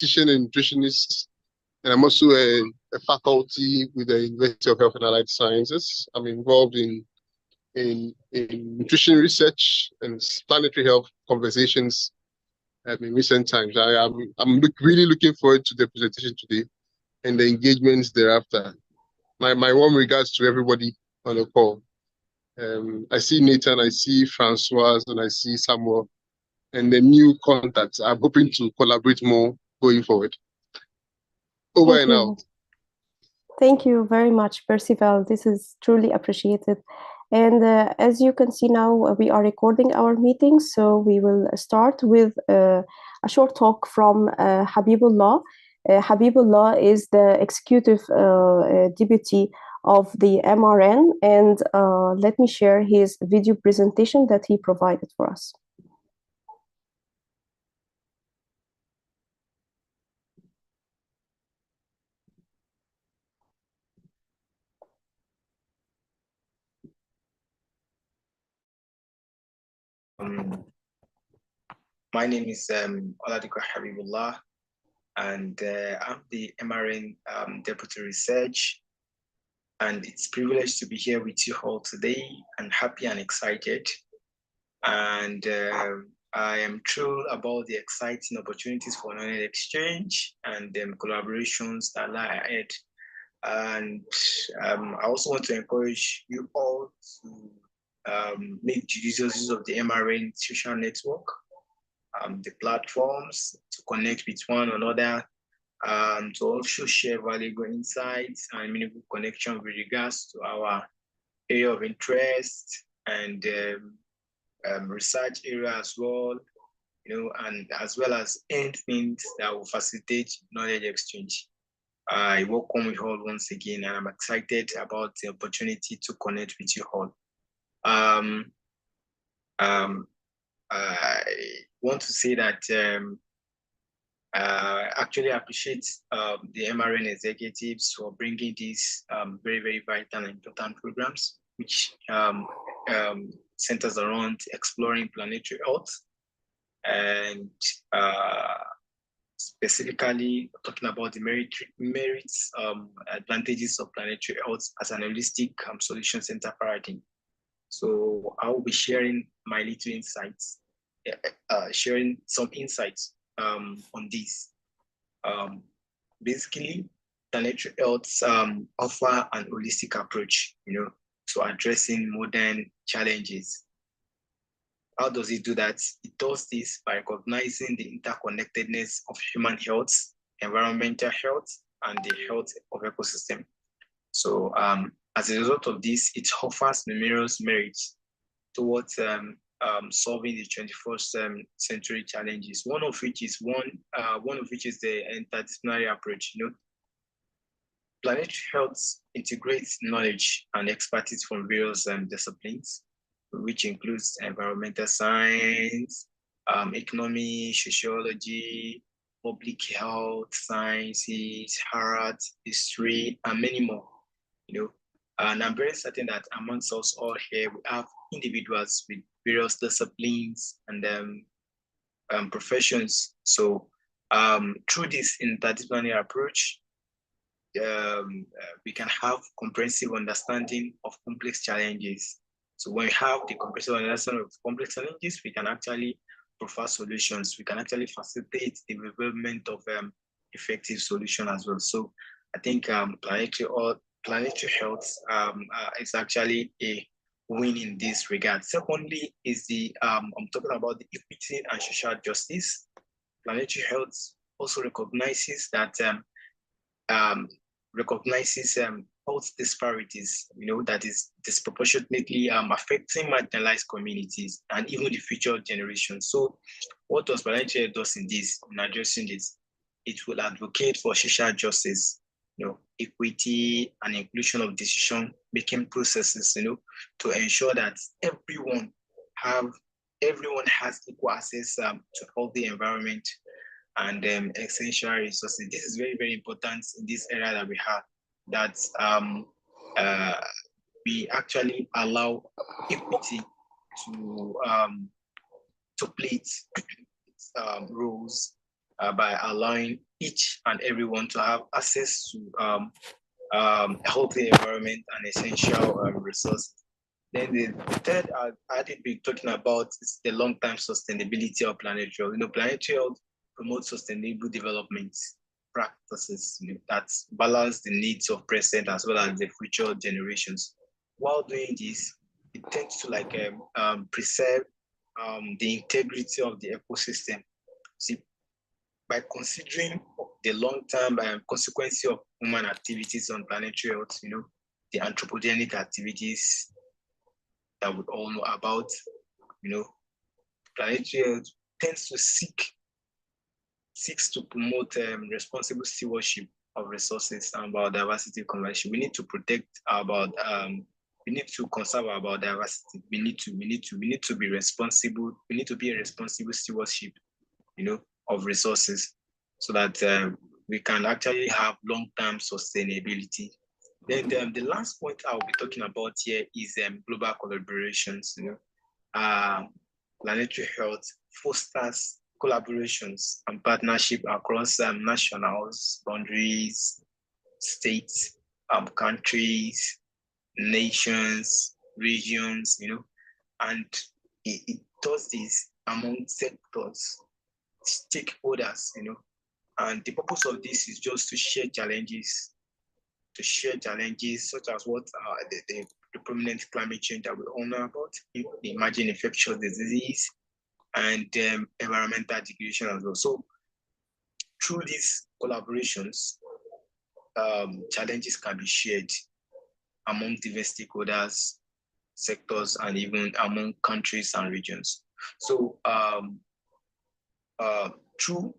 dietitian and nutritionist, and I'm also a faculty with the University of Health and Allied Sciences. I'm involved in nutrition research and planetary health conversations in recent times. I'm really looking forward to the presentation today and the engagements thereafter. My warm regards to everybody on the call. I see Nathan, I see Francois, and I see Samuel, and the new contacts. I'm hoping to collaborate more going forward. Over and out. Thank you very much, Percival. This is truly appreciated. And as you can see now, we are recording our meeting, so we will start with a short talk from Habibullah. Habibullah is the executive deputy of the MRN, and let me share his video presentation that he provided for us. My name is Oladiko Habibullah, and I'm the MRN Deputy Research, and it's a privilege to be here with you all today. I'm happy and excited, and I am thrilled about the exciting opportunities for knowledge exchange and collaborations that lie ahead. And I also want to encourage you all to make judicious use of the MRN social network, the platforms to connect with one another, to also share valuable insights and meaningful connection with regards to our area of interest and research area as well, and as well as anything that will facilitate knowledge exchange. I welcome you all once again, and I'm excited about the opportunity to connect with you all. I want to say that I actually appreciate the MRN executives for bringing these very, very vital and important programs, which centers around exploring planetary health and specifically talking about the merits, advantages of planetary health as an holistic solution center paradigm. So I will be sharing my little insights, sharing some insights on this. Basically, planetary health offer an holistic approach, to addressing modern challenges. How does it do that? It does this by recognizing the interconnectedness of human health, environmental health, and the health of ecosystem. So as a result of this, it offers numerous merits towards solving the 21st century challenges. One of which is the interdisciplinary approach. Planetary health integrates knowledge and expertise from various disciplines, which includes environmental science, economy, sociology, public health sciences, art, history, and many more. And I'm very certain that amongst us all here, we have individuals with various disciplines and professions. So through this interdisciplinary approach, we can have comprehensive understanding of complex challenges. So when we have the comprehensive understanding of complex challenges, we can actually provide solutions. We can actually facilitate the development of effective solution as well. So I think planetary health is actually a win in this regard. Secondly, is I'm talking about the equity and social justice. Planetary health also recognizes that health disparities, that is disproportionately affecting marginalized communities and even the future generations. So what does planetary health do in addressing this? It will advocate for social justice, equity and inclusion of decision-making processes, to ensure that everyone has equal access to healthy environment and essential resources. This is very, very important in this area that we have, that we actually allow equity to play its roles by allowing each and everyone to have access to a healthy environment and essential resources. Then the third I did be talking about is the long-term sustainability of planetary health. Planetary health promotes sustainable development practices that balance the needs of present as well as the future generations. While doing this, it tends to preserve the integrity of the ecosystem. See, by considering the long-term consequences of human activities on planetary health, the anthropogenic activities that we all know about, planetary health tends to seeks to promote responsible stewardship of resources and biodiversity conservation. We need to protect we need to conserve our biodiversity. We need to be responsible. We need to be a responsible stewardship, of resources, so that we can actually have long-term sustainability. Then the last point I'll be talking about here is global collaborations. Planetary health fosters collaborations and partnership across nationals, boundaries, states, countries, nations, regions, and it does this among sectors, stakeholders, and the purpose of this is just to share challenges such as what the prominent climate change that we all know about, the emerging infectious disease, and environmental degradation as well. So through these collaborations, challenges can be shared among different stakeholders, sectors, and even among countries and regions. So through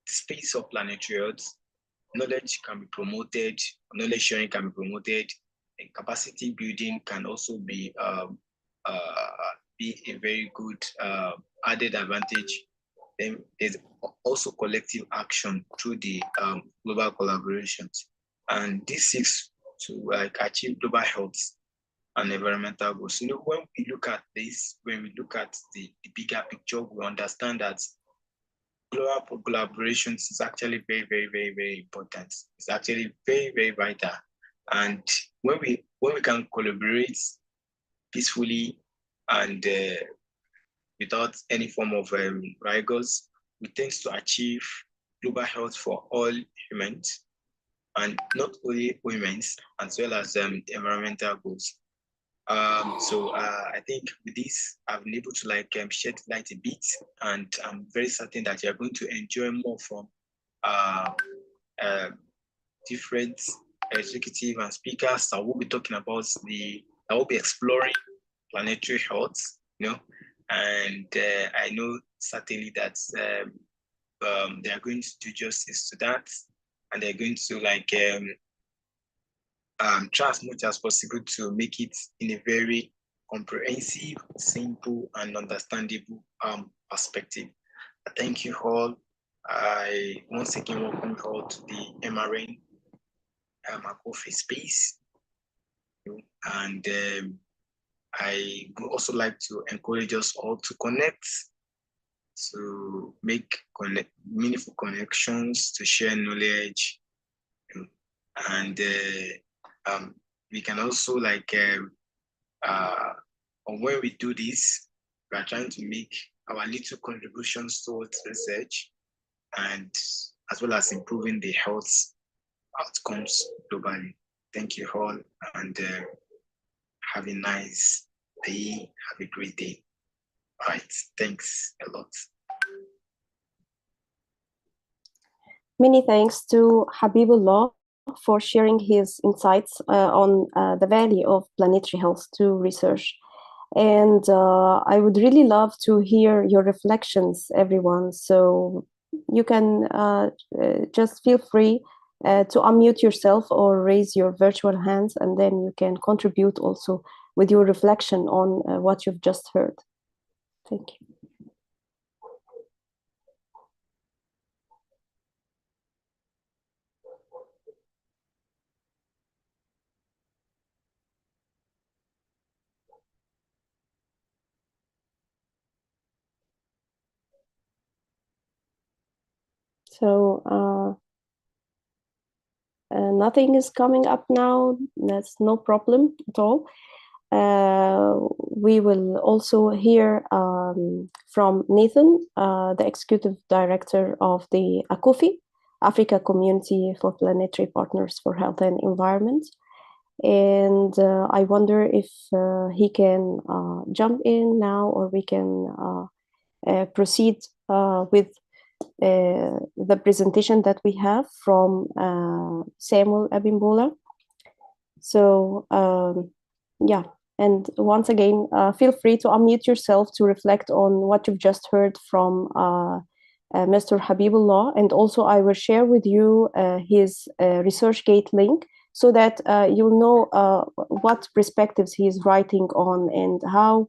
the space of planetary health, knowledge can be promoted, knowledge sharing can be promoted, and capacity building can also be a very good added advantage. Then there's also collective action through the global collaborations, and this seeks to achieve global health and environmental goals. When we look at this, when we look at the bigger picture, we understand that global collaborations is actually very, very, very, very important. It's actually very, very vital. And when we can collaborate peacefully and without any form of rigors, we tend to achieve global health for all humans, and not only humans, as well as environmental goals. So I think with this, I've been able to shed light a bit, and I'm very certain that you're going to enjoy more from different executive and speakers that will be talking about that will be exploring planetary health, and I know certainly that they are going to do justice to that, and they're going to try as much as possible to make it in a very comprehensive, simple, and understandable perspective. Thank you all. I once again welcome you all to the MRN coffee space. And I would also like to encourage us all to connect, to make meaningful connections, to share knowledge, and we can also when we do this, we are trying to make our little contributions towards research, and as well as improving the health outcomes globally. Thank you all, and have a nice day. Have a great day. All right, thanks a lot. Many thanks to Habibullah for sharing his insights on the value of planetary health to research. And I would really love to hear your reflections, everyone. So you can just feel free to unmute yourself or raise your virtual hands, and then you can contribute also with your reflection on what you've just heard. Thank you. So nothing is coming up now. That's no problem at all. We will also hear from Nathan, the Executive Director of the ACOFI, Africa Community for Planetary Partners for Health and Environment. And I wonder if he can jump in now, or we can proceed with the presentation that we have from Samuel Abimbola. So yeah, and once again, feel free to unmute yourself to reflect on what you've just heard from Mr. Habibullah. And also I will share with you his ResearchGate link, so that you'll know what perspectives he is writing on, and how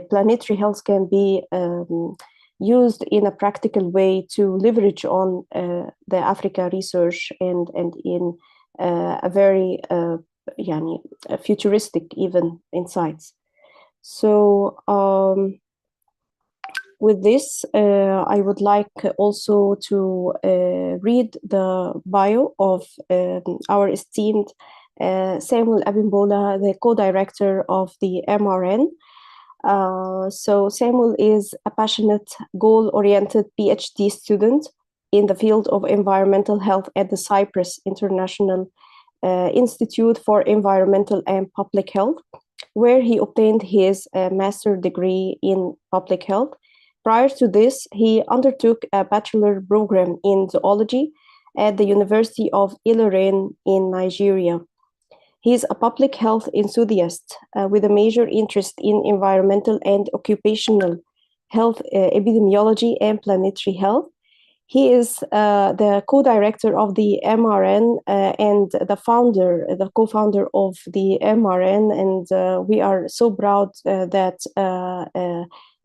planetary health can be used in a practical way to leverage on the Africa research, and in a very futuristic even insights. So with this, I would like also to read the bio of our esteemed Samuel Abimbola, the co-director of the MRN. So Samuel is a passionate, goal-oriented PhD student in the field of environmental health at the Cyprus International Institute for Environmental and Public Health, where he obtained his master's degree in public health. Prior to this, he undertook a bachelor program in zoology at the University of Ilorin in Nigeria. He is a public health enthusiast with a major interest in environmental and occupational health, epidemiology, and planetary health. He is the co-director of the MRN and the co-founder of the MRN, and we are so proud that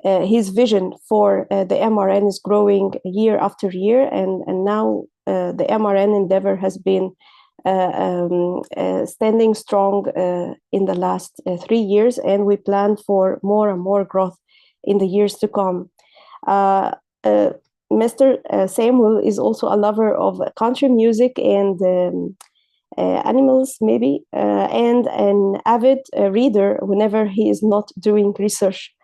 his vision for the MRN is growing year after year, and now the MRN endeavor has been standing strong in the last 3 years, and we plan for more and more growth in the years to come. Mr. Samuel is also a lover of country music and animals, maybe, and an avid reader whenever he is not doing research.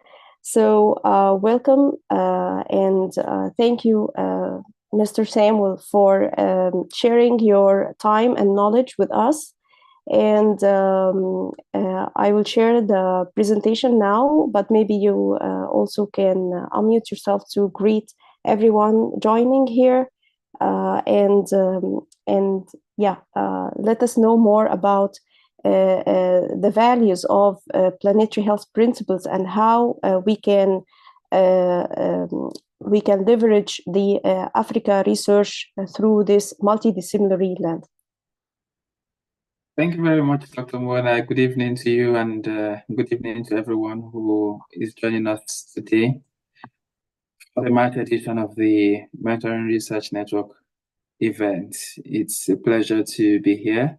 So welcome and thank you, Mr. Samuel, for sharing your time and knowledge with us. And I will share the presentation now, but maybe you also can unmute yourself to greet everyone joining here, and let us know more about the values of planetary health principles, and how we can leverage the Africa research through this multidisciplinary lens. Thank you very much, Dr. Mona. Good evening to you, and good evening to everyone who is joining us today for the March edition of the MRN Research Network event. It's a pleasure to be here.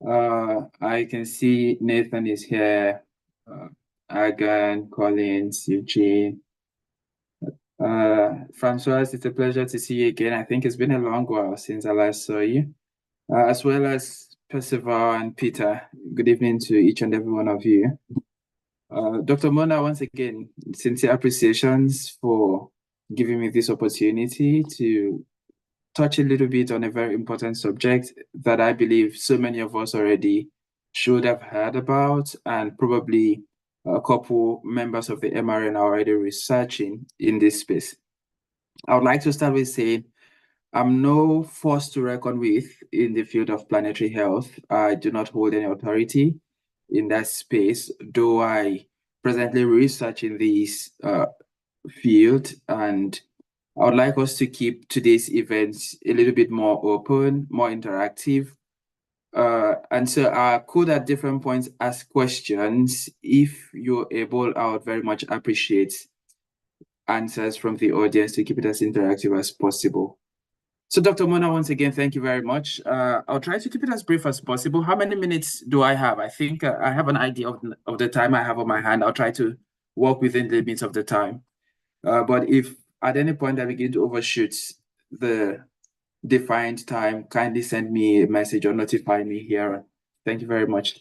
I can see Nathan is here, Agan, Collins, Eugene. Francois, it's a pleasure to see you again. I think it's been a long while since I last saw you, as well as Percival and Peter. Good evening to each and every one of you. Dr. Mona, once again, sincere appreciations for giving me this opportunity to touch a little bit on a very important subject that I believe so many of us already should have heard about, and probably a couple members of the MRN are already researching in this space. I would like to start with saying I'm no force to reckon with in the field of planetary health. I do not hold any authority in that space, though I presently research in this field, and I would like us to keep today's events a little bit more open, more interactive. And so I could at different points ask questions. If you're able, I would very much appreciate answers from the audience to keep it as interactive as possible. So Dr. Mona, once again, thank you very much. I'll try to keep it as brief as possible. How many minutes do I have? I think I have an idea of the time I have on my hand. I'll try to work within the limits of the time. But if at any point I begin to overshoot the defined time, kindly send me a message or notify me here. Thank you very much.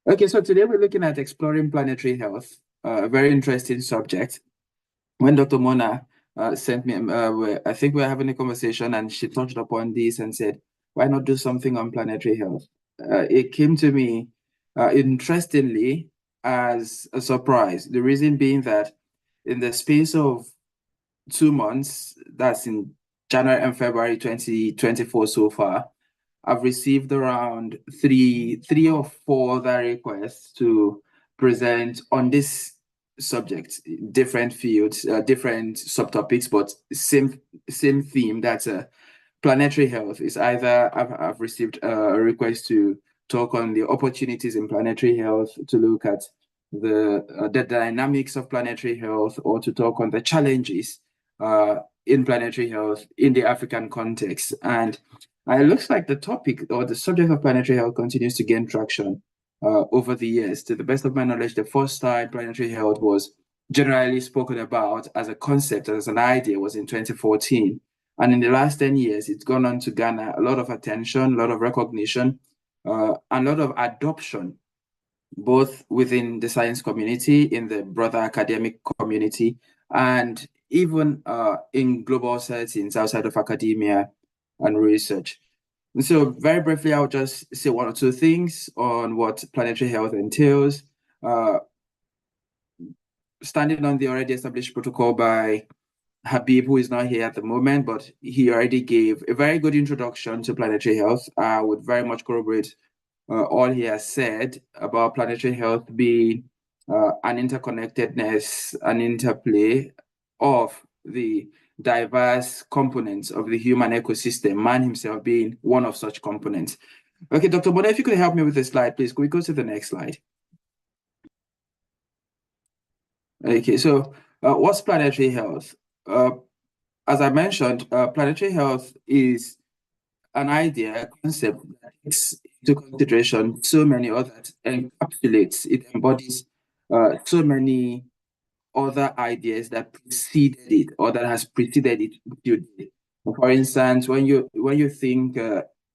Okay, so today we're looking at exploring planetary health, a very interesting subject. When Dr. Mona sent me, I think we were having a conversation and she touched upon this and said, why not do something on planetary health? It came to me, interestingly, as a surprise. The reason being that in the space of 2 months, that's in January and February 2024 so far, I've received around three or four other requests to present on this subject, different fields, different subtopics, but same theme. That's planetary health. Is either I've received a request to talk on the opportunities in planetary health, to look at the dynamics of planetary health, or to talk on the challenges in planetary health in the African context. And it looks like the topic or the subject of planetary health continues to gain traction over the years. To the best of my knowledge, the first time planetary health was generally spoken about as a concept, as an idea, was in 2014. And in the last 10 years, it's gone on to garner a lot of attention, a lot of recognition, and a lot of adoption, both within the science community, in the broader academic community, and even in global settings outside of academia and research. And so very briefly, I'll just say one or two things on what planetary health entails. Standing on the already established protocol by Habib, who is not here at the moment, but he already gave a very good introduction to planetary health. I would very much corroborate all he has said about planetary health being an interconnectedness, an interplay of the diverse components of the human ecosystem, man himself being one of such components. Okay, Dr. Bona, if you could help me with the slide, please. Could we go to the next slide? Okay, so what's planetary health? As I mentioned, planetary health is an idea, a concept that takes into consideration so many others, encapsulates, it embodies so many other ideas that preceded it or that has preceded it. For instance, when you think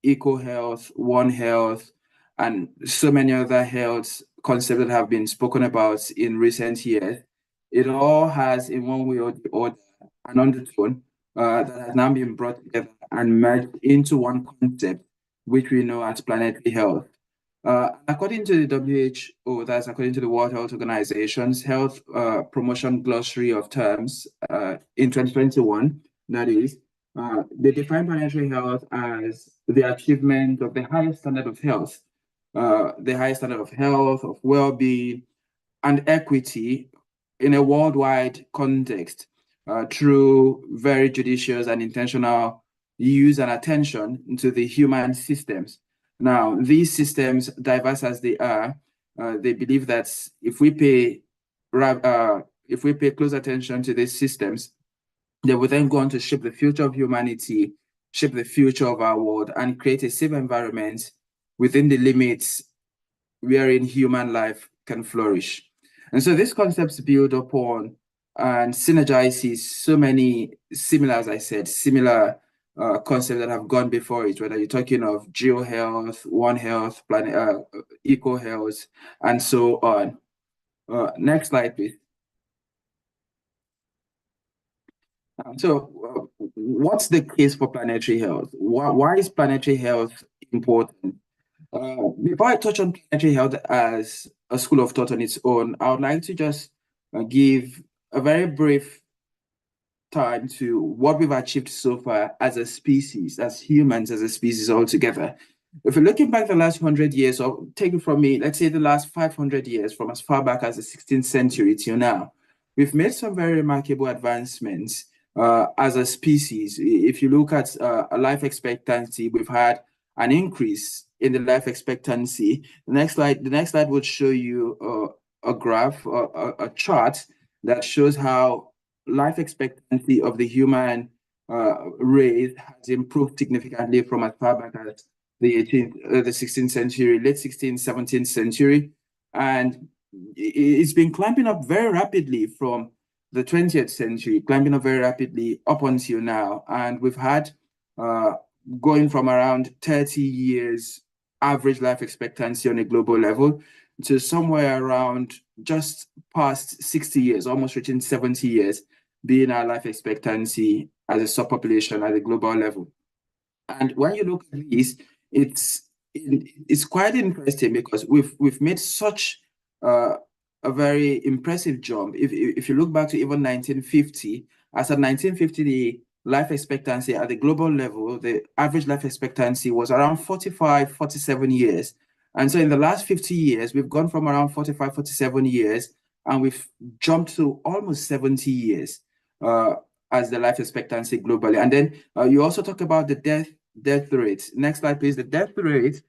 eco health, one health, and so many other health concepts that have been spoken about in recent years, it all has, in one way or the other, an undertone that has now been brought together and merged into one concept, which we know as planetary health. According to the WHO, that's according to the World Health Organization's Health Promotion Glossary of Terms in 2021, that is, they define planetary health as the achievement of the highest standard of health, of well-being, and equity in a worldwide context through very judicious and intentional use and attention to the human systems. Now, these systems, diverse as they are, they believe that if we pay close attention to these systems, they will then go on to shape the future of humanity, shape the future of our world, and create a safe environment within the limits wherein human life can flourish. And so these concepts build upon and synergizes so many similar, as I said, similar concepts that have gone before it, whether you're talking of geo-health, one health, planet, eco-health, and so on. Next slide, please. So what's the case for planetary health? Why is planetary health important? Before I touch on planetary health as a school of thought on its own, I would like to just give a very brief time to what we've achieved so far as a species, as humans, as a species altogether. If you're looking back the last 100 years, or take it from me, let's say the last 500 years, from as far back as the 16th century till now, we've made some very remarkable advancements as a species. If you look at life expectancy, we've had an increase in the life expectancy. The next slide would show you a graph, a chart that shows how life expectancy of the human race has improved significantly from as far back as the 16th century, late 16th, 17th century. And it's been climbing up very rapidly from the 20th century, climbing up very rapidly up until now. And we've had going from around 30 years average life expectancy on a global level to somewhere around just past 60 years, almost reaching 70 years, being our life expectancy as a subpopulation at a global level. And when you look at this, it's quite interesting because we've made such a very impressive jump. If you look back to even 1950, as at 1950, the life expectancy at the global level, the average life expectancy was around 45, 47 years. And so in the last 50 years, we've gone from around 45, 47 years, and we've jumped to almost 70 years as the life expectancy globally. And then you also talk about the death rate. Next slide, please. The death rate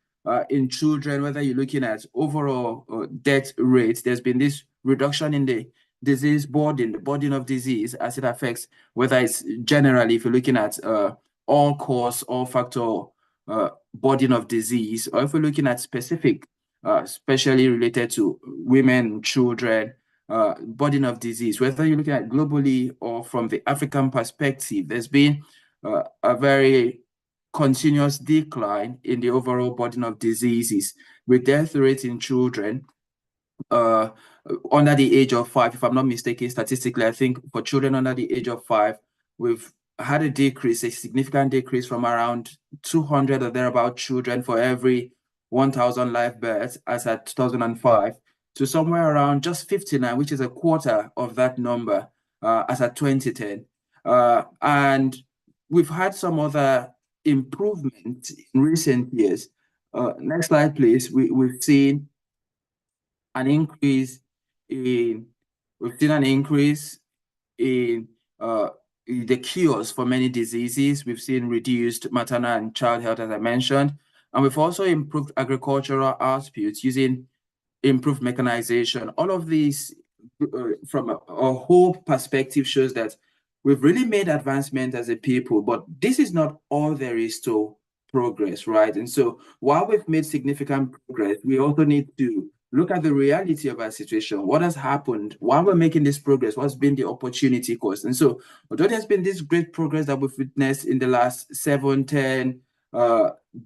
in children, whether you're looking at overall death rates, there's been this reduction in the disease burden, the burden of disease as it affects, whether it's generally, if you're looking at all cause, all factor burden of disease, or if we're looking at specific, especially related to women, children, burden of disease, whether you're looking at globally or from the African perspective, there's been a very continuous decline in the overall burden of diseases, with death rates in children under the age of 5, if I'm not mistaken, statistically, I think for children under the age of 5, we've had a significant decrease from around 200 or thereabout children for every 1,000 live births as at 2005 to somewhere around just 59, which is a quarter of that number as at 2010. And we've had some other improvement in recent years. Next slide, please. We've seen an increase in the cures for many diseases. We've seen reduced maternal and child health, as I mentioned, and we've also improved agricultural outputs using improved mechanization. All of these, from a whole perspective, shows that we've really made advancement as a people, but this is not all there is to progress, right? And so while we've made significant progress, we also need to look at the reality of our situation. What has happened while we're making this progress? What's been the opportunity cost? And so although there's been this great progress that we've witnessed in the last 7, 10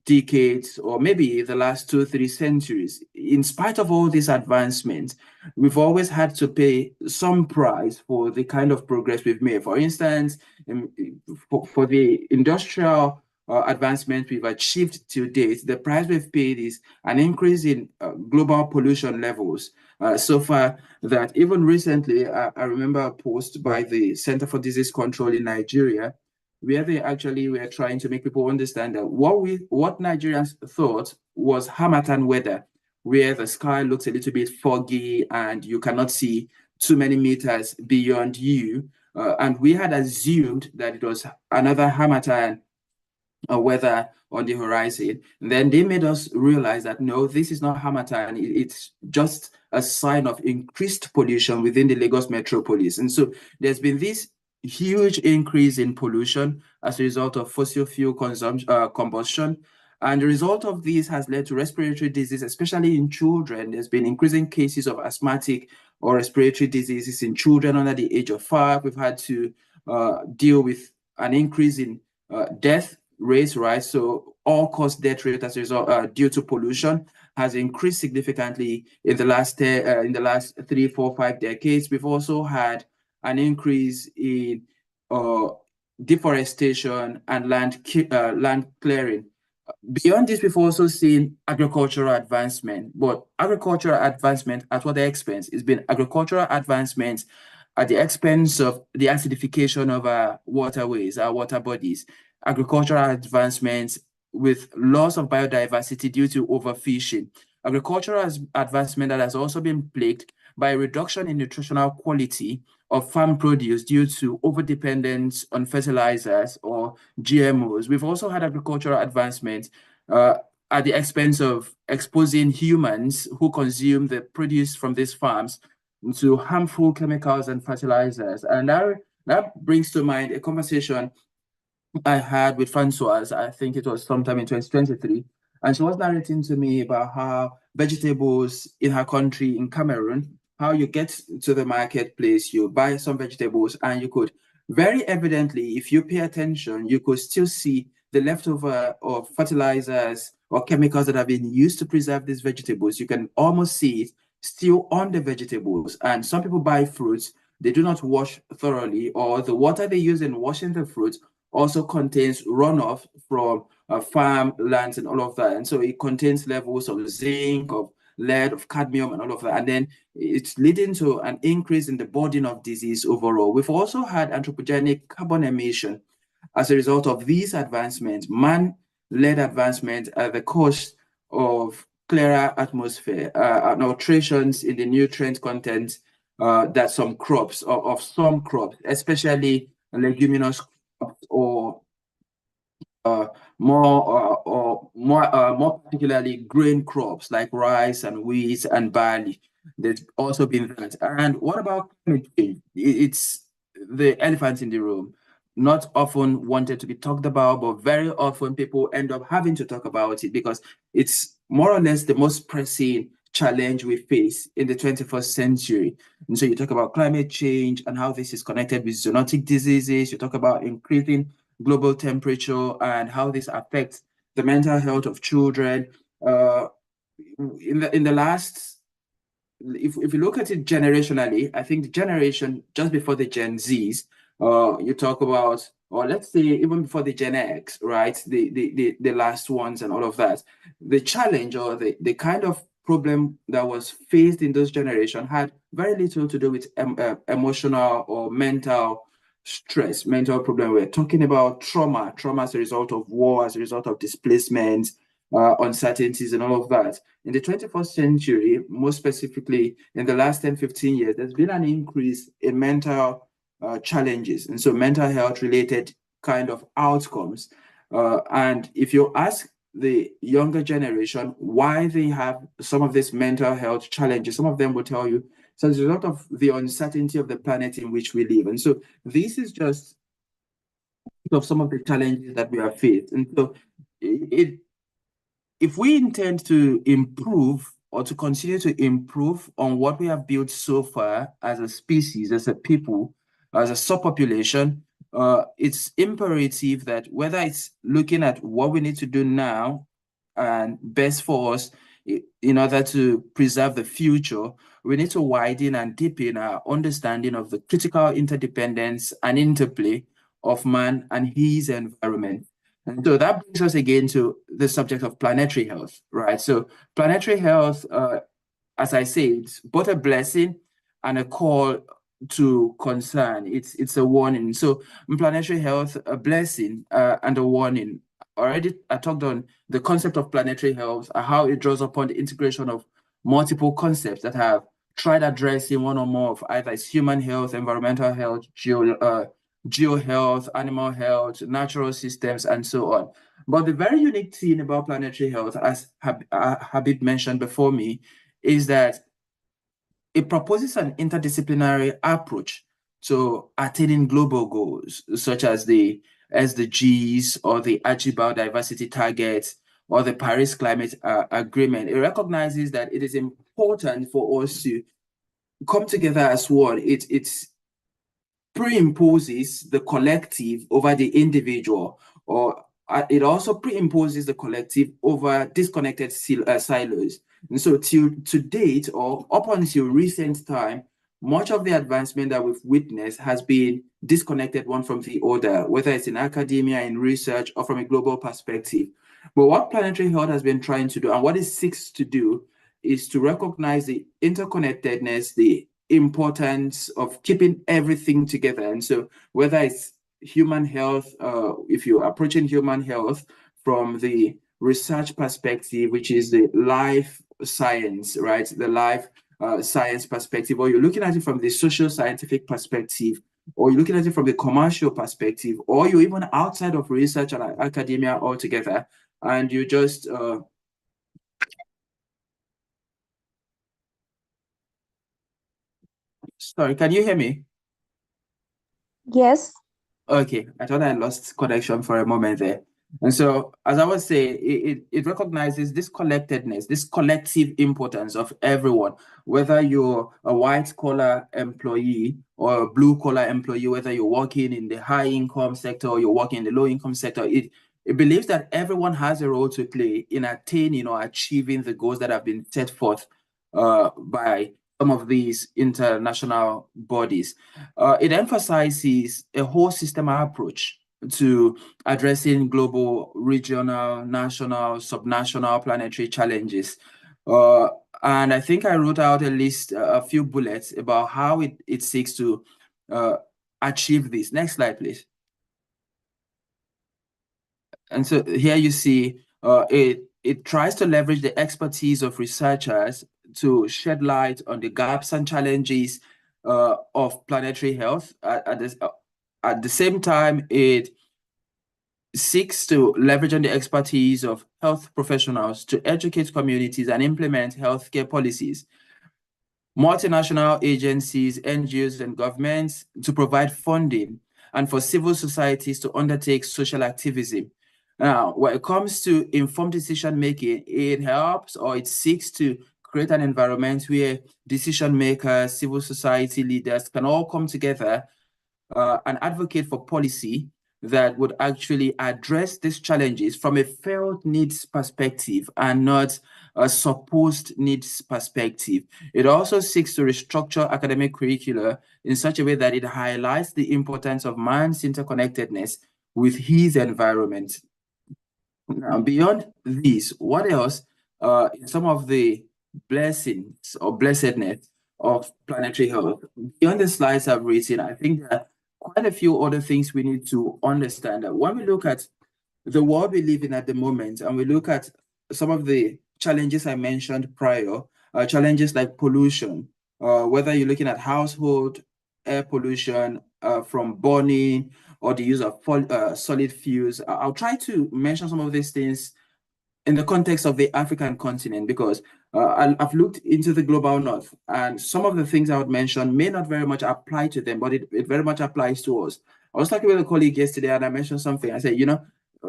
decades, or maybe the last 2, 3 centuries, in spite of all these advancements, we've always had to pay some price for the kind of progress we've made. For instance, for the industrial advancements we've achieved to date, the price we've paid is an increase in global pollution levels so far that even recently, I remember a post by the Center for Disease Control in Nigeria, where they actually were trying to make people understand that what Nigerians thought was Harmattan weather, where the sky looks a little bit foggy and you cannot see too many meters beyond you. And we had assumed that it was another Harmattan weather on the horizon. And then they made us realize that no, this is not Harmattan. It's just a sign of increased pollution within the Lagos metropolis. And so there's been this huge increase in pollution as a result of fossil fuel combustion. And the result of this has led to respiratory disease, especially in children. There's been increasing cases of asthmatic or respiratory diseases in children under the age of 5. We've had to deal with an increase in death rates, right? So all-cause death rate as a result due to pollution has increased significantly in the last 3, 4, 5 decades. We've also had an increase in deforestation and land clearing. Beyond this, we've also seen agricultural advancement, but agricultural advancement at what expense? It's been agricultural advancement at the expense of the acidification of our waterways, our water bodies, agricultural advancements with loss of biodiversity due to overfishing, agricultural advancement that has also been plagued by a reduction in nutritional quality of farm produce due to overdependence on fertilizers or GMOs. We've also had agricultural advancement at the expense of exposing humans who consume the produce from these farms to harmful chemicals and fertilizers. And that brings to mind a conversation I had with Francoise, I think it was sometime in 2023, and she was narrating to me about how vegetables in her country, in Cameroon, how you get to the marketplace, you buy some vegetables, and you could very evidently, if you pay attention, you could still see the leftover of fertilizers or chemicals that have been used to preserve these vegetables. You can almost see it still on the vegetables. And some people buy fruits, they do not wash thoroughly, or the water they use in washing the fruit also contains runoff from farm lands and all of that. And so it contains levels of zinc, of lead, of cadmium, and all of that. And then it's leading to an increase in the burden of disease overall. We've also had anthropogenic carbon emission as a result of these advancements, man-led advancement at the cost of clearer atmosphere and alterations in the nutrient content that some crops, of some crops, especially leguminous crops, or more particularly grain crops like rice and wheat and barley. There's also been that. And what about climate change? It's the elephant in the room. Not often wanted to be talked about, but very often people end up having to talk about it because it's more or less the most pressing challenge we face in the 21st century. And so you talk about climate change and how this is connected with zoonotic diseases. You talk about increasing global temperature and how this affects the mental health of children. In the last, if you look at it generationally, I think the generation just before the Gen Zs, you talk about, or let's say even before the Gen X, right? The last ones and all of that. The challenge or the kind of problem that was faced in those generations had very little to do with emotional or mental stress, mental problem. We're talking about trauma as a result of war, as a result of displacement, uncertainties and all of that. In the 21st century, more specifically in the last 10, 15 years, there's been an increase in mental challenges. And so mental health related kind of outcomes. And if you ask the younger generation why they have some of these mental health challenges, some of them will tell you it's as a result of the uncertainty of the planet in which we live. And so this is just of some of the challenges that we have faced. And so if we intend to improve or to continue to improve on what we have built so far as a species, as a people, as a subpopulation, it's imperative that whether it's looking at what we need to do now and best for us in order to preserve the future, we need to widen and deepen our understanding of the critical interdependence and interplay of man and his environment. And so that brings us again to the subject of planetary health, right? So planetary health, as I say, it's both a blessing and a call to concern. It's a warning. So planetary health, a blessing and a warning. Already I talked on the concept of planetary health, how it draws upon the integration of multiple concepts that have tried addressing one or more of either it's human health, environmental health, geo-health, animal health, natural systems, and so on. But the very unique thing about planetary health, as Habib mentioned before me, is that it proposes an interdisciplinary approach to attaining global goals, such as the SDGs or the Aichi biodiversity targets or the Paris Climate Agreement. It recognizes that it is important for us to come together as one. It's pre-imposes the collective over the individual, or it also pre-imposes the collective over disconnected silos. And so to date, or up until recent time, much of the advancement that we've witnessed has been disconnected one from the other, whether it's in academia, in research, or from a global perspective. But what planetary health has been trying to do, and what it seeks to do, is to recognize the interconnectedness, the importance of keeping everything together. And so whether it's human health, if you're approaching human health from the research perspective, which is the life science, right? The life science perspective, or you're looking at it from the social scientific perspective, or you're looking at it from the commercial perspective, or you're even outside of research and academia altogether, and you just sorry, can you hear me? Yes. Okay, I thought I lost connection for a moment there. And so, as I was saying, it recognizes this collectedness, this collective importance of everyone, whether you're a white-collar employee or a blue-collar employee, whether you're working in the high-income sector or you're working in the low-income sector. It believes that everyone has a role to play in attaining or achieving the goals that have been set forth by some of these international bodies. It emphasizes a whole system approach to addressing global, regional, national, subnational planetary challenges. And I think I wrote out a list, a few bullets about how it seeks to achieve this. Next slide, please. And so here you see it tries to leverage the expertise of researchers to shed light on the gaps and challenges of planetary health. At the same time, it seeks to leverage on the expertise of health professionals to educate communities and implement healthcare policies. Multinational agencies, NGOs, and governments to provide funding, and for civil societies to undertake social activism. Now, when it comes to informed decision-making, it helps or it seeks to create an environment where decision makers, civil society leaders can all come together and advocate for policy that would actually address these challenges from a felt needs perspective and not a supposed needs perspective. It also seeks to restructure academic curricula in such a way that it highlights the importance of man's interconnectedness with his environment. Now, beyond this, what else some of the blessings or blessedness of planetary health? Beyond the slides I've written, I think there are quite a few other things we need to understand. That when we look at the world we live in at the moment, and we look at some of the challenges I mentioned prior, challenges like pollution, whether you're looking at household air pollution from burning or the use of solid fuels. I'll try to mention some of these things in the context of the African continent, because I've looked into the global north, and some of the things I would mention may not very much apply to them, but it very much applies to us. I was talking with a colleague yesterday, and I mentioned something. I said, you know,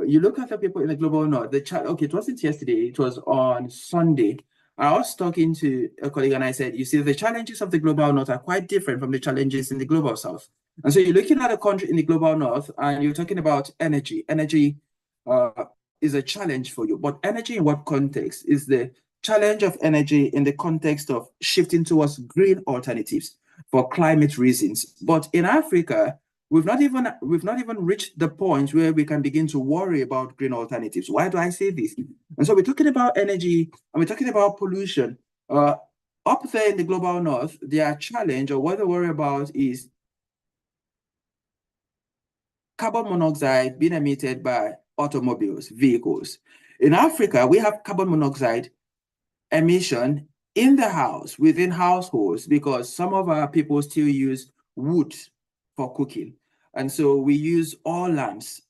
you look at the people in the global north, okay, it wasn't yesterday, it was on Sunday. I was talking to a colleague and I said, you see, the challenges of the global north are quite different from the challenges in the global south. And so you're looking at a country in the global north and you're talking about energy. Energy is a challenge for you, but energy in what context? Is the challenge of energy in the context of shifting towards green alternatives for climate reasons. But in Africa, we've not even reached the point where we can begin to worry about green alternatives. Why do I say this? And so we're talking about energy and we're talking about pollution. Up there in the global north, their challenge or what they worry about is carbon monoxide being emitted by automobiles, vehicles. In Africa, we have carbon monoxide emission in the house, within households, because some of our people still use wood for cooking. And so we use oil lamps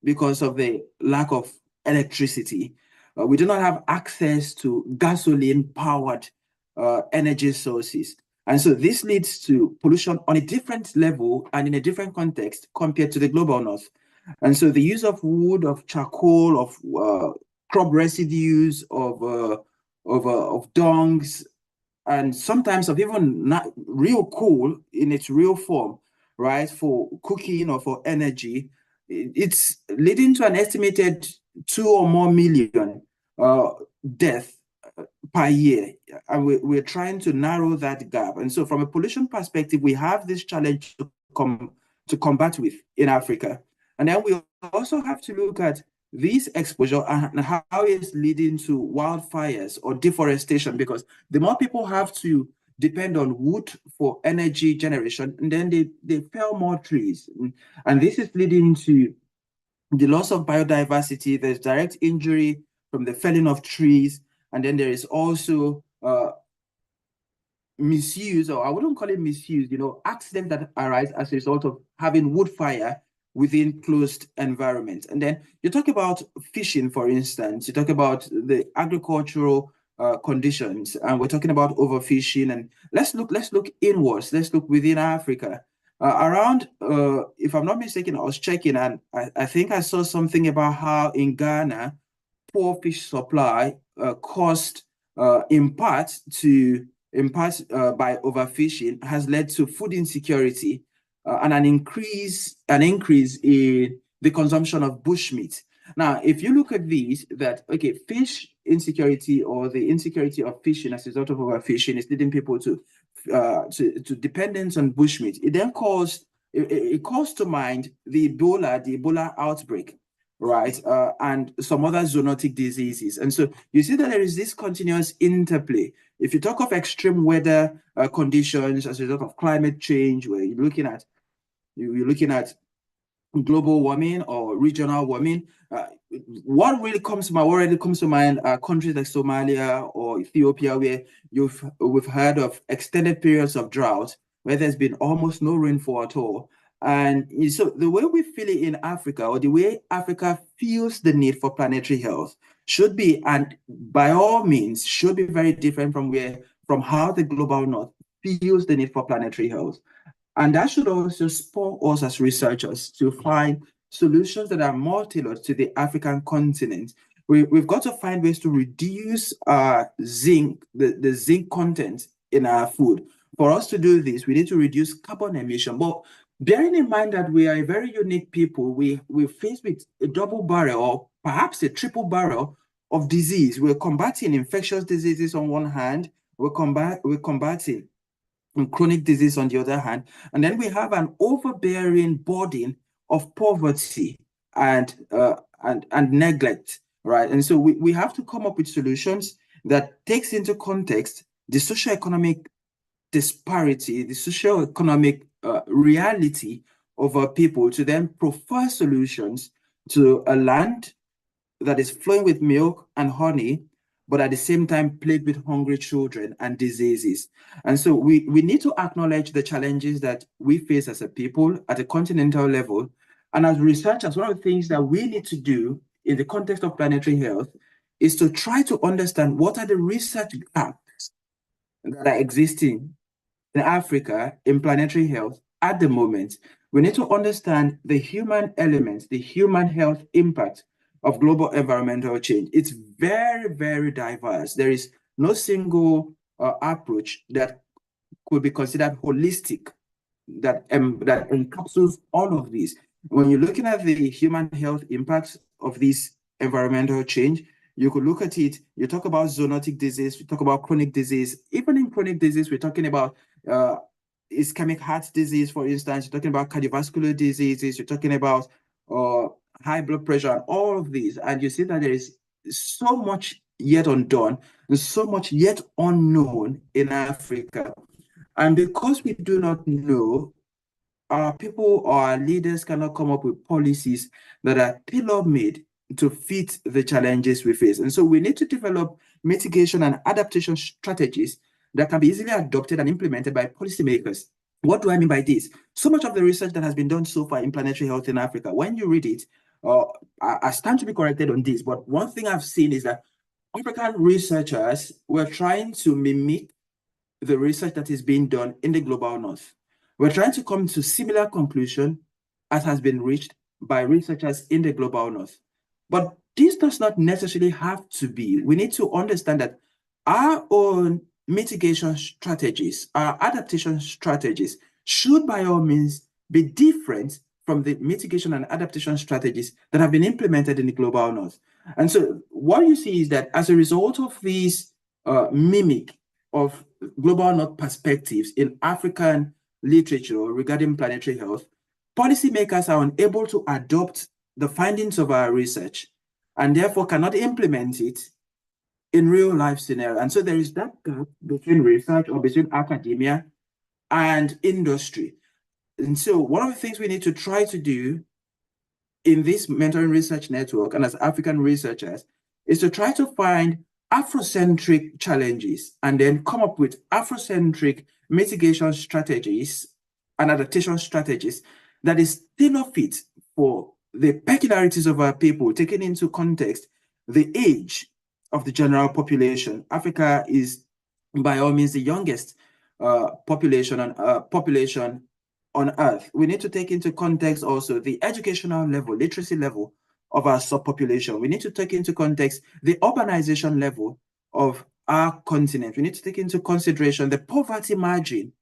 because of the lack of electricity. We do not have access to gasoline-powered energy sources. And so this leads to pollution on a different level and in a different context compared to the global north. And so the use of wood, of charcoal, of crop residues, of dongs, and sometimes of even not real coal in its real form, right, for cooking or for energy, it's leading to an estimated 2 or more million deaths per year. And we're trying to narrow that gap. And so from a pollution perspective, we have this challenge to combat with in Africa. And then we also have to look at this exposure and how it's leading to wildfires or deforestation, because the more people have to depend on wood for energy generation, and then they fell more trees. And this is leading to the loss of biodiversity. There's direct injury from the felling of trees. And then there is also misuse, or I wouldn't call it misuse, accidents that arise as a result of having wood fire within closed environments. And then you talk about fishing, for instance, you talk about the agricultural conditions, and we're talking about overfishing. And let's look inwards, let's look within Africa. If I'm not mistaken, I was checking and I think I saw something about how in Ghana, poor fish supply caused in part by overfishing has led to food insecurity and an increase in the consumption of bushmeat. Now, if you look at these, fish insecurity or the insecurity of fishing as a result of overfishing is leading people to dependence on bushmeat. It then calls to mind the Ebola outbreak, right? And some other zoonotic diseases. And so you see that there is this continuous interplay. If you talk of extreme weather conditions as a result of climate change, where you're looking at global warming or regional warming, what already comes to mind are countries like Somalia or Ethiopia, where we've heard of extended periods of drought, where there's been almost no rainfall at all. And so the way we feel it in Africa, or the way Africa feels the need for planetary health, should be, and by all means, should be very different from how the global north feels the need for planetary health. And that should also spur us as researchers to find solutions that are more tailored to the African continent. We've got to find ways to reduce zinc, the zinc content in our food. For us to do this, we need to reduce carbon emission. But bearing in mind that we are a very unique people, we're faced with a double barrel or perhaps a triple barrel of disease. We're combating infectious diseases on one hand, we're combating chronic disease on the other hand, and then we have an overbearing burden of poverty and neglect, right? And so we have to come up with solutions that takes into context the socioeconomic disparity, the socioeconomic reality of our people, to then provide solutions to a land that is flowing with milk and honey, but at the same time plagued with hungry children and diseases. And so we need to acknowledge the challenges that we face as a people at a continental level. And as researchers, one of the things that we need to do in the context of planetary health is to try to understand what are the research gaps that are existing in Africa in planetary health at the moment. We need to understand the human elements, the human health impact of global environmental change. It's very, very diverse. There is no single approach that could be considered holistic that encapsulates all of these. When you're looking at the human health impacts of this environmental change, you could look at it, you talk about zoonotic disease, you talk about chronic disease. Even in chronic disease, we're talking about ischemic heart disease, for instance, you're talking about cardiovascular diseases, you're talking about high blood pressure, and all of these. And you see that there is so much yet undone and so much yet unknown in Africa. And because we do not know, our people or our leaders cannot come up with policies that are tailor-made to fit the challenges we face. And so we need to develop mitigation and adaptation strategies that can be easily adopted and implemented by policymakers. What do I mean by this? So much of the research that has been done so far in planetary health in Africa, when you read it, I stand to be corrected on this, but one thing I've seen is that African researchers were trying to mimic the research that is being done in the global north. We're trying to come to similar conclusion as has been reached by researchers in the global north. But this does not necessarily have to be. We need to understand that our own mitigation strategies, our adaptation strategies should by all means be different from the mitigation and adaptation strategies that have been implemented in the global north. And so what you see is that as a result of these mimic of global north perspectives in African literature regarding planetary health, policymakers are unable to adopt the findings of our research and therefore cannot implement it in real life scenario. And so there is that gap between research or between academia and industry. And so one of the things we need to try to do in this mentoring research network and as African researchers is to try to find Afrocentric challenges and then come up with Afrocentric mitigation strategies and adaptation strategies that is tailor-fit for the peculiarities of our people, taking into context the age of the general population. Africa is by all means the youngest population on earth, we need to take into context also the educational level, literacy level of our subpopulation. We need to take into context the urbanization level of our continent. We need to take into consideration the poverty margin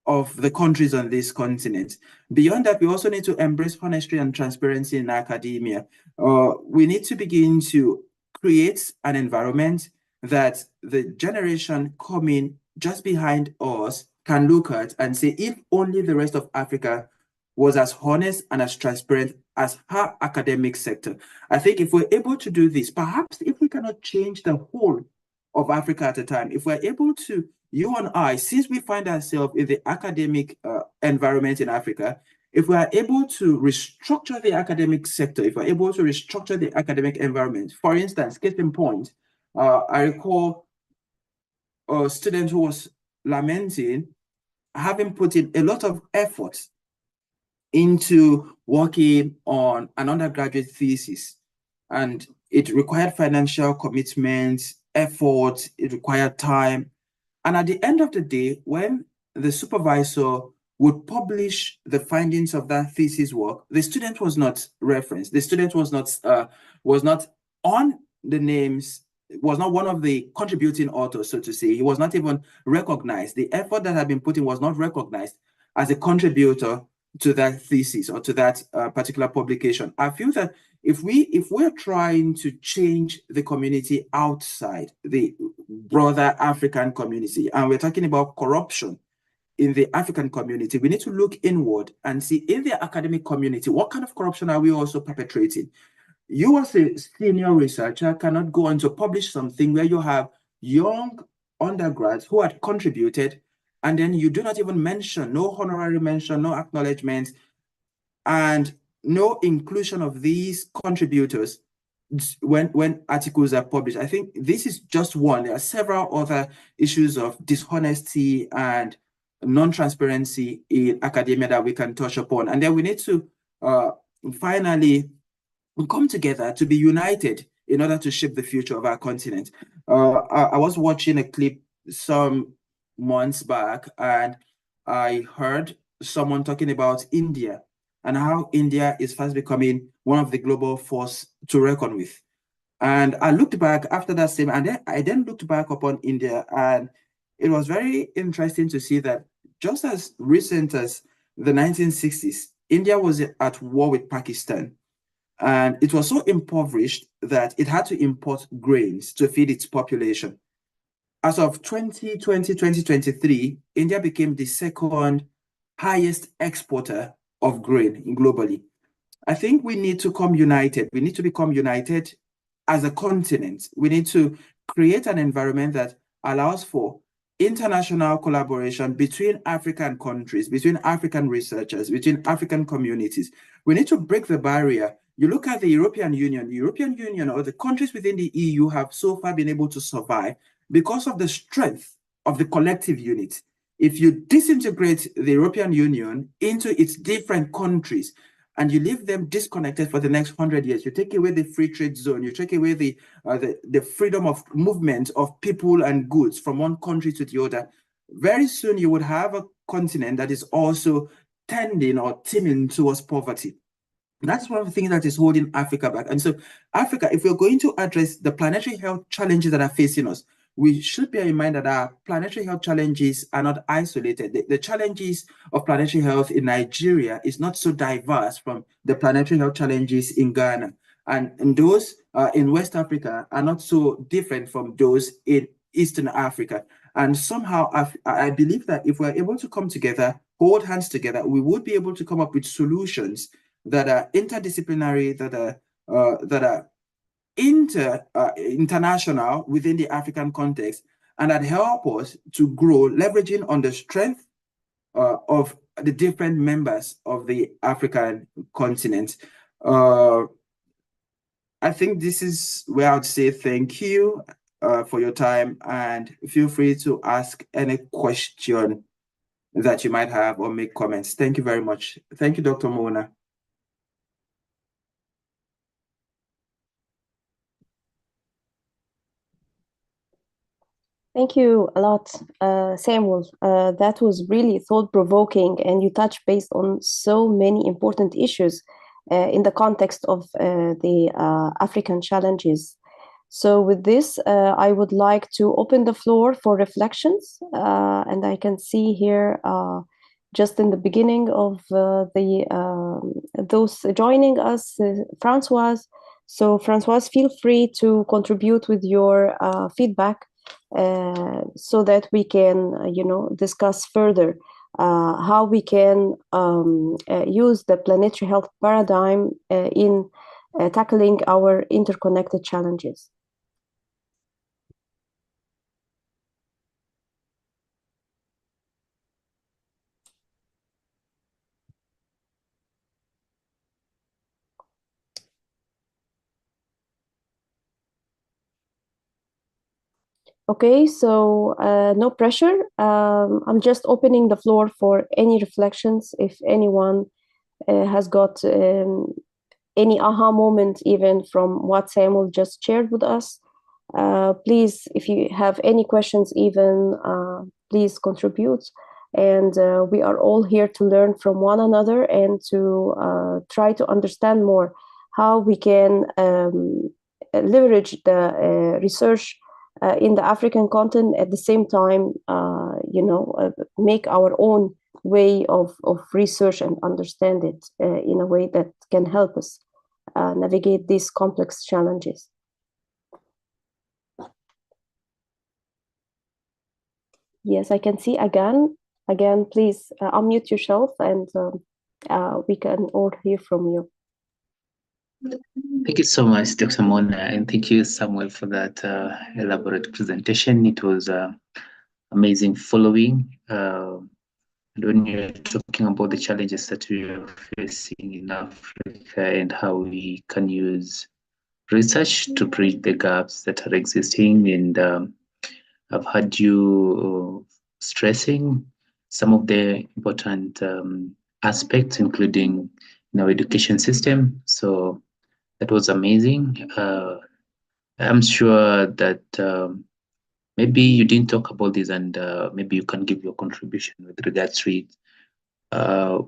of the countries on this continent. Beyond that, we also need to embrace honesty and transparency in academia. We need to begin to create an environment that the generation coming just behind us can look at and say, if only the rest of Africa was as honest and as transparent as her academic sector. I think if we're able to do this, perhaps if we cannot change the whole of Africa at a time, if we're able to, you and I, since we find ourselves in the academic environment in Africa, if we are able to restructure the academic sector, if we're able to restructure the academic environment, for instance, case in point, I recall a student who was lamenting having put in a lot of effort into working on an undergraduate thesis, and it required financial commitment, effort, it required time. And at the end of the day, when the supervisor would publish the findings of that thesis work, the student was not referenced. The student was not on the names, was not one of the contributing authors, so to say. He was not even recognized. The effort that had been put in was not recognized as a contributor to that thesis or to that particular publication. I feel that if we're trying to change the community outside the broader African community, and we're talking about corruption in the African community, we need to look inward and see in the academic community, what kind of corruption are we also perpetrating? You as a senior researcher cannot go on to publish something where you have young undergrads who had contributed, and then you do not even mention, no honorary mention, no acknowledgement, and no inclusion of these contributors when articles are published. I think this is just one. There are several other issues of dishonesty and non-transparency in academia that we can touch upon. And then we need to finally come together to be united in order to shape the future of our continent. I was watching a clip some months back, and I heard someone talking about India and how India is fast becoming one of the global force to reckon with. And I looked back after that same, and then I looked back upon India, and it was very interesting to see that just as recent as the 1960s, India was at war with Pakistan. And it was so impoverished that it had to import grains to feed its population. As of 2023, India became the second highest exporter of grain globally. I think we need to come united. We need to become united as a continent. We need to create an environment that allows for international collaboration between African countries, between African researchers, between African communities. We need to break the barrier. You look at the European Union or the countries within the EU have so far been able to survive because of the strength of the collective unit. If you disintegrate the European Union into its different countries and you leave them disconnected for the next 100 years, you take away the free trade zone, you take away the freedom of movement of people and goods from one country to the other, very soon you would have a continent that is also tending or teeming towards poverty. That's one of the things that is holding Africa back. And so Africa, if we're going to address the planetary health challenges that are facing us, we should bear in mind that our planetary health challenges are not isolated. The challenges of planetary health in Nigeria is not so diverse from the planetary health challenges in Ghana. And those in West Africa are not so different from those in Eastern Africa. And somehow I believe that if we're able to come together, hold hands together, we would be able to come up with solutions that are interdisciplinary, that are international within the African context, and that help us to grow, leveraging on the strength of the different members of the African continent. I think this is where I would say thank you for your time, and feel free to ask any question that you might have or make comments. Thank you very much. Thank you, Dr. Mona. Thank you a lot, Samuel. That was really thought-provoking, and you touched based on so many important issues in the context of the African challenges. So with this, I would like to open the floor for reflections. And I can see here, just in the beginning of those joining us, Francoise. So Francoise, feel free to contribute with your feedback so that we can, discuss further how we can use the planetary health paradigm in tackling our interconnected challenges. Okay, so no pressure. I'm just opening the floor for any reflections. If anyone has got any aha moment, even from what Samuel just shared with us, please, if you have any questions, even please contribute. And we are all here to learn from one another and to try to understand more how we can leverage the research in the African continent, at the same time, make our own way of research and understand it in a way that can help us navigate these complex challenges. Yes, I can see again. Again, please unmute yourself, and we can all hear from you. Thank you so much, Dr. Mona, and thank you, Samuel, for that elaborate presentation. It was amazing following. And when you're talking about the challenges that we are facing in Africa and how we can use research to bridge the gaps that are existing, and I've heard you stressing some of the important aspects, including in our education system. So that was amazing. I'm sure that maybe you didn't talk about this, and maybe you can give your contribution with regards to it.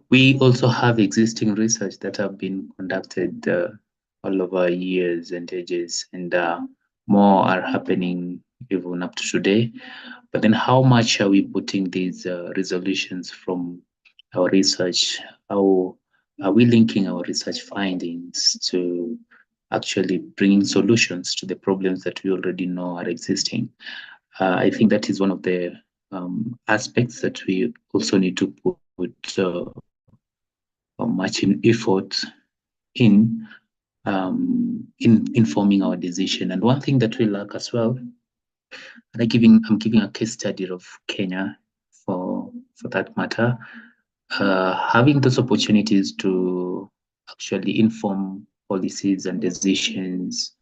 We also have existing research that have been conducted all over years and ages, and more are happening even up to today. But then how much are we putting these resolutions from our research? How are we linking our research findings to actually bringing solutions to the problems that we already know are existing? I think that is one of the aspects that we also need to put much effort in informing our decision. And one thing that we lack as well, and I'm giving a case study of Kenya for that matter, having those opportunities to actually inform policies and decisions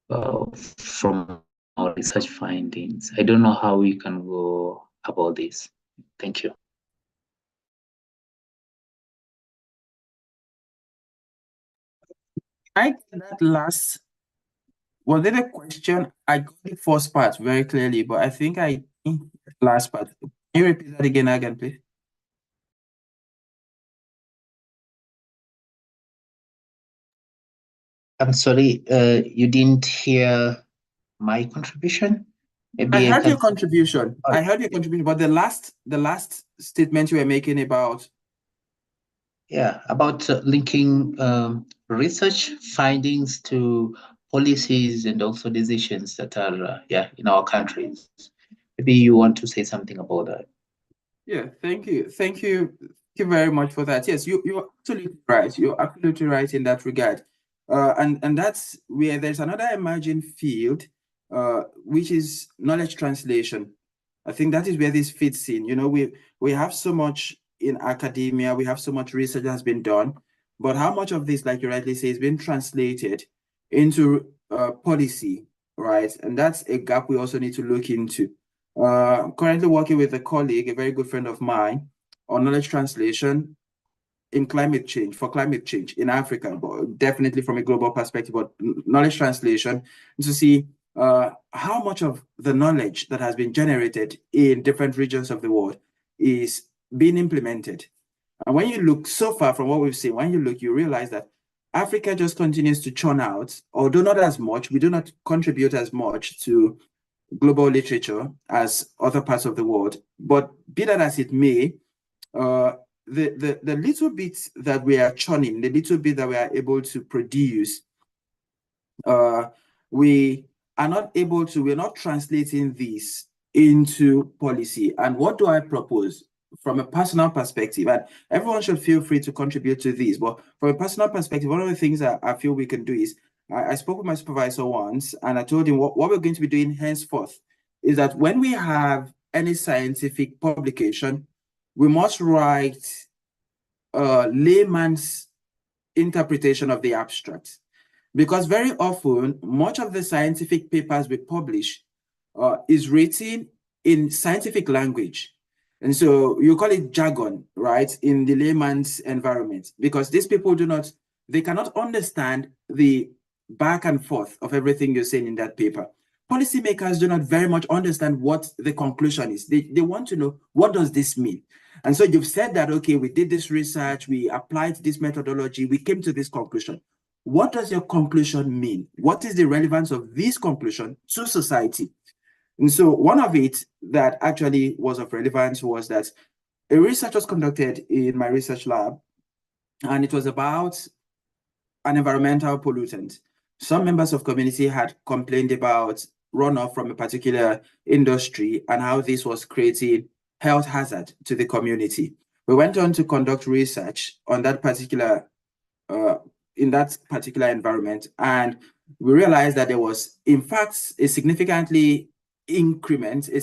from our research findings. I don't know how we can go about this. Thank you. I get that last. Was it a question? I got the first part very clearly, but I think I last part. Can you repeat that again, please? I'm sorry, you didn't hear my contribution? Maybe I heard your contribution. Oh, I heard your contribution, but the last statement you were making about. Yeah, about linking research findings to policies and also decisions that are in our countries. Maybe you want to say something about that. Yeah, thank you. Thank you very much for that. Yes, you're absolutely right. You're absolutely right in that regard. And that's where there's another emerging field, which is knowledge translation. I think that is where this fits in. You know, we have so much in academia, we have so much research that has been done, but how much of this, like you rightly say, is being translated into policy, right? And that's a gap we also need to look into. Currently working with a colleague, a very good friend of mine, on knowledge translation in climate change, for climate change in Africa, but definitely from a global perspective, but knowledge translation to see how much of the knowledge that has been generated in different regions of the world is being implemented. And when you look so far from what we've seen, when you look, you realize that Africa just continues to churn out, although not as much. We do not contribute as much to global literature as other parts of the world. But be that as it may, the little bit that we are churning, the little bit that we are able to produce, we are not able to, we're not translating this into policy. And what do I propose from a personal perspective? And everyone should feel free to contribute to this. But from a personal perspective, one of the things that I feel we can do is, I spoke with my supervisor once, and I told him what we're going to be doing henceforth is that when we have any scientific publication, we must write a layman's interpretation of the abstract. Because very often, much of the scientific papers we publish is written in scientific language. And so you call it jargon, right, in the layman's environment, because these people they cannot understand the back and forth of everything you're saying in that paper. Policymakers do not very much understand what the conclusion is. They want to know, what does this mean? And so you've said that, okay, we did this research, we applied this methodology, we came to this conclusion. What does your conclusion mean? What is the relevance of this conclusion to society? And so one of it that actually was of relevance was that a research was conducted in my research lab, and it was about an environmental pollutant. Some members of community had complained about runoff from a particular industry and how this was creating health hazard to the community. We went on to conduct research on that particular in that particular environment, and we realized that there was, in fact, a significant increment in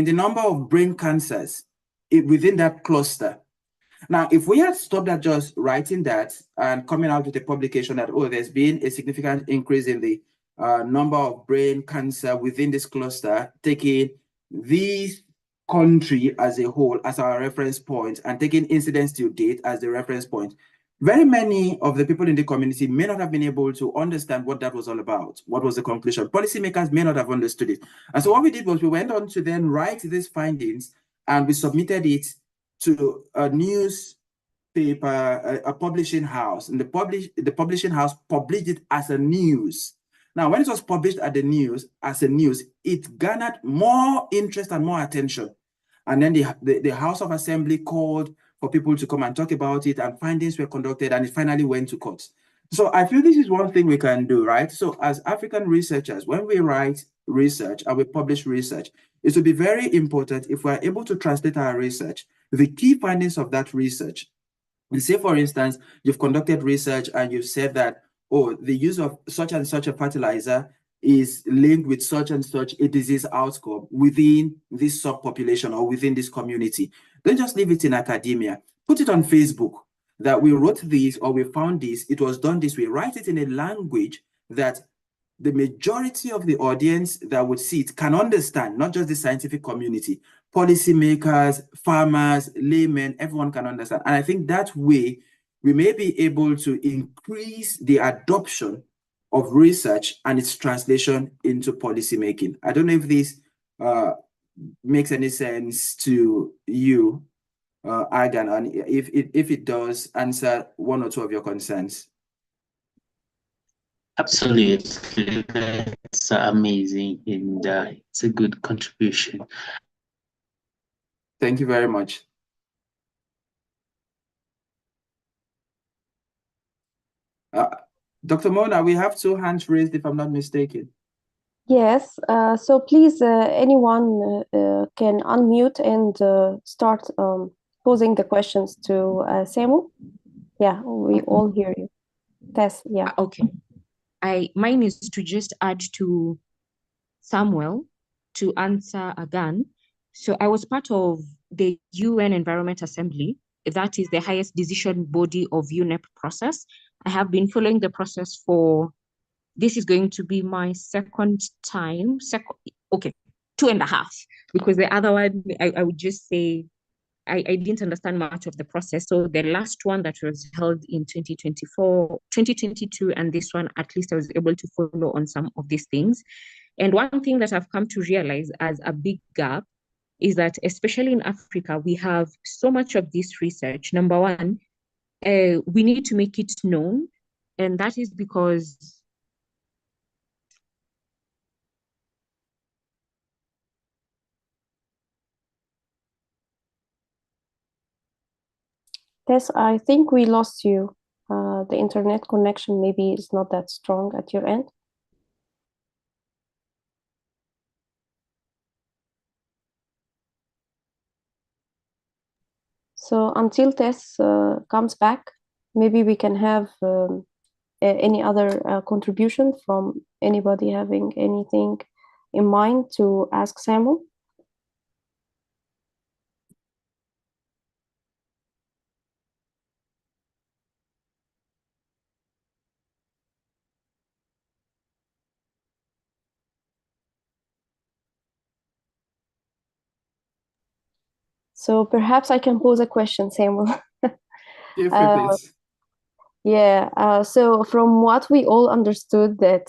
the number of brain cancers within that cluster. Now, if we had stopped at just writing that and coming out with a publication that, oh, there's been a significant increase in the number of brain cancer within this cluster, taking this country as a whole as our reference point and taking incidents to date as the reference point, very many of the people in the community may not have been able to understand what that was all about. What was the conclusion? Policymakers may not have understood it. And so what we did was we went on to then write these findings, and we submitted it to a newspaper, a publishing house, and the publishing house published it as a news. Now, when it was published as a news, it garnered more interest and more attention. And then the House of Assembly called for people to come and talk about it, and findings were conducted, and it finally went to court. So I feel this is one thing we can do, right? So as African researchers, when we write research and we publish research, it will be very important if we're able to translate our research, the key findings of that research. And say, for instance, you've conducted research and you've said that, oh, the use of such and such a fertilizer is linked with such and such a disease outcome within this subpopulation or within this community. Don't just leave it in academia. Put it on Facebook that we wrote this or we found this, it was done this way. Write it in a language that the majority of the audience that would see it can understand, not just the scientific community, policymakers, farmers, laymen, everyone can understand. And I think that way we may be able to increase the adoption of research and its translation into policymaking. I don't know if this makes any sense to you, Agan, and if it does, answer one or two of your concerns. Absolutely, that's amazing, and it's a good contribution. Thank you very much. Dr. Mona, we have 2 hands raised, if I'm not mistaken. Yes, so please, anyone can unmute and start posing the questions to Samu. Yeah, we all hear you. Tess, yeah. Okay. Mine is to just add to Samuel to answer again. So I was part of the UN Environment Assembly. That is the highest decision body of UNEP process. I have been following the process this is going to be my second time, 2.5, because the other one, I would just say I didn't understand much of the process. So the last one that was held in 2022, and this one, at least I was able to follow on some of these things. And one thing that I've come to realize as a big gap is that, especially in Africa, we have so much of this research. Number one, we need to make it known. And that is because Tess, I think we lost you. The internet connection maybe is not that strong at your end. So until Tess comes back, maybe we can have any other contribution from anybody having anything in mind to ask Samuel. So perhaps I can pose a question, Samuel. Please. Yeah, so from what we all understood that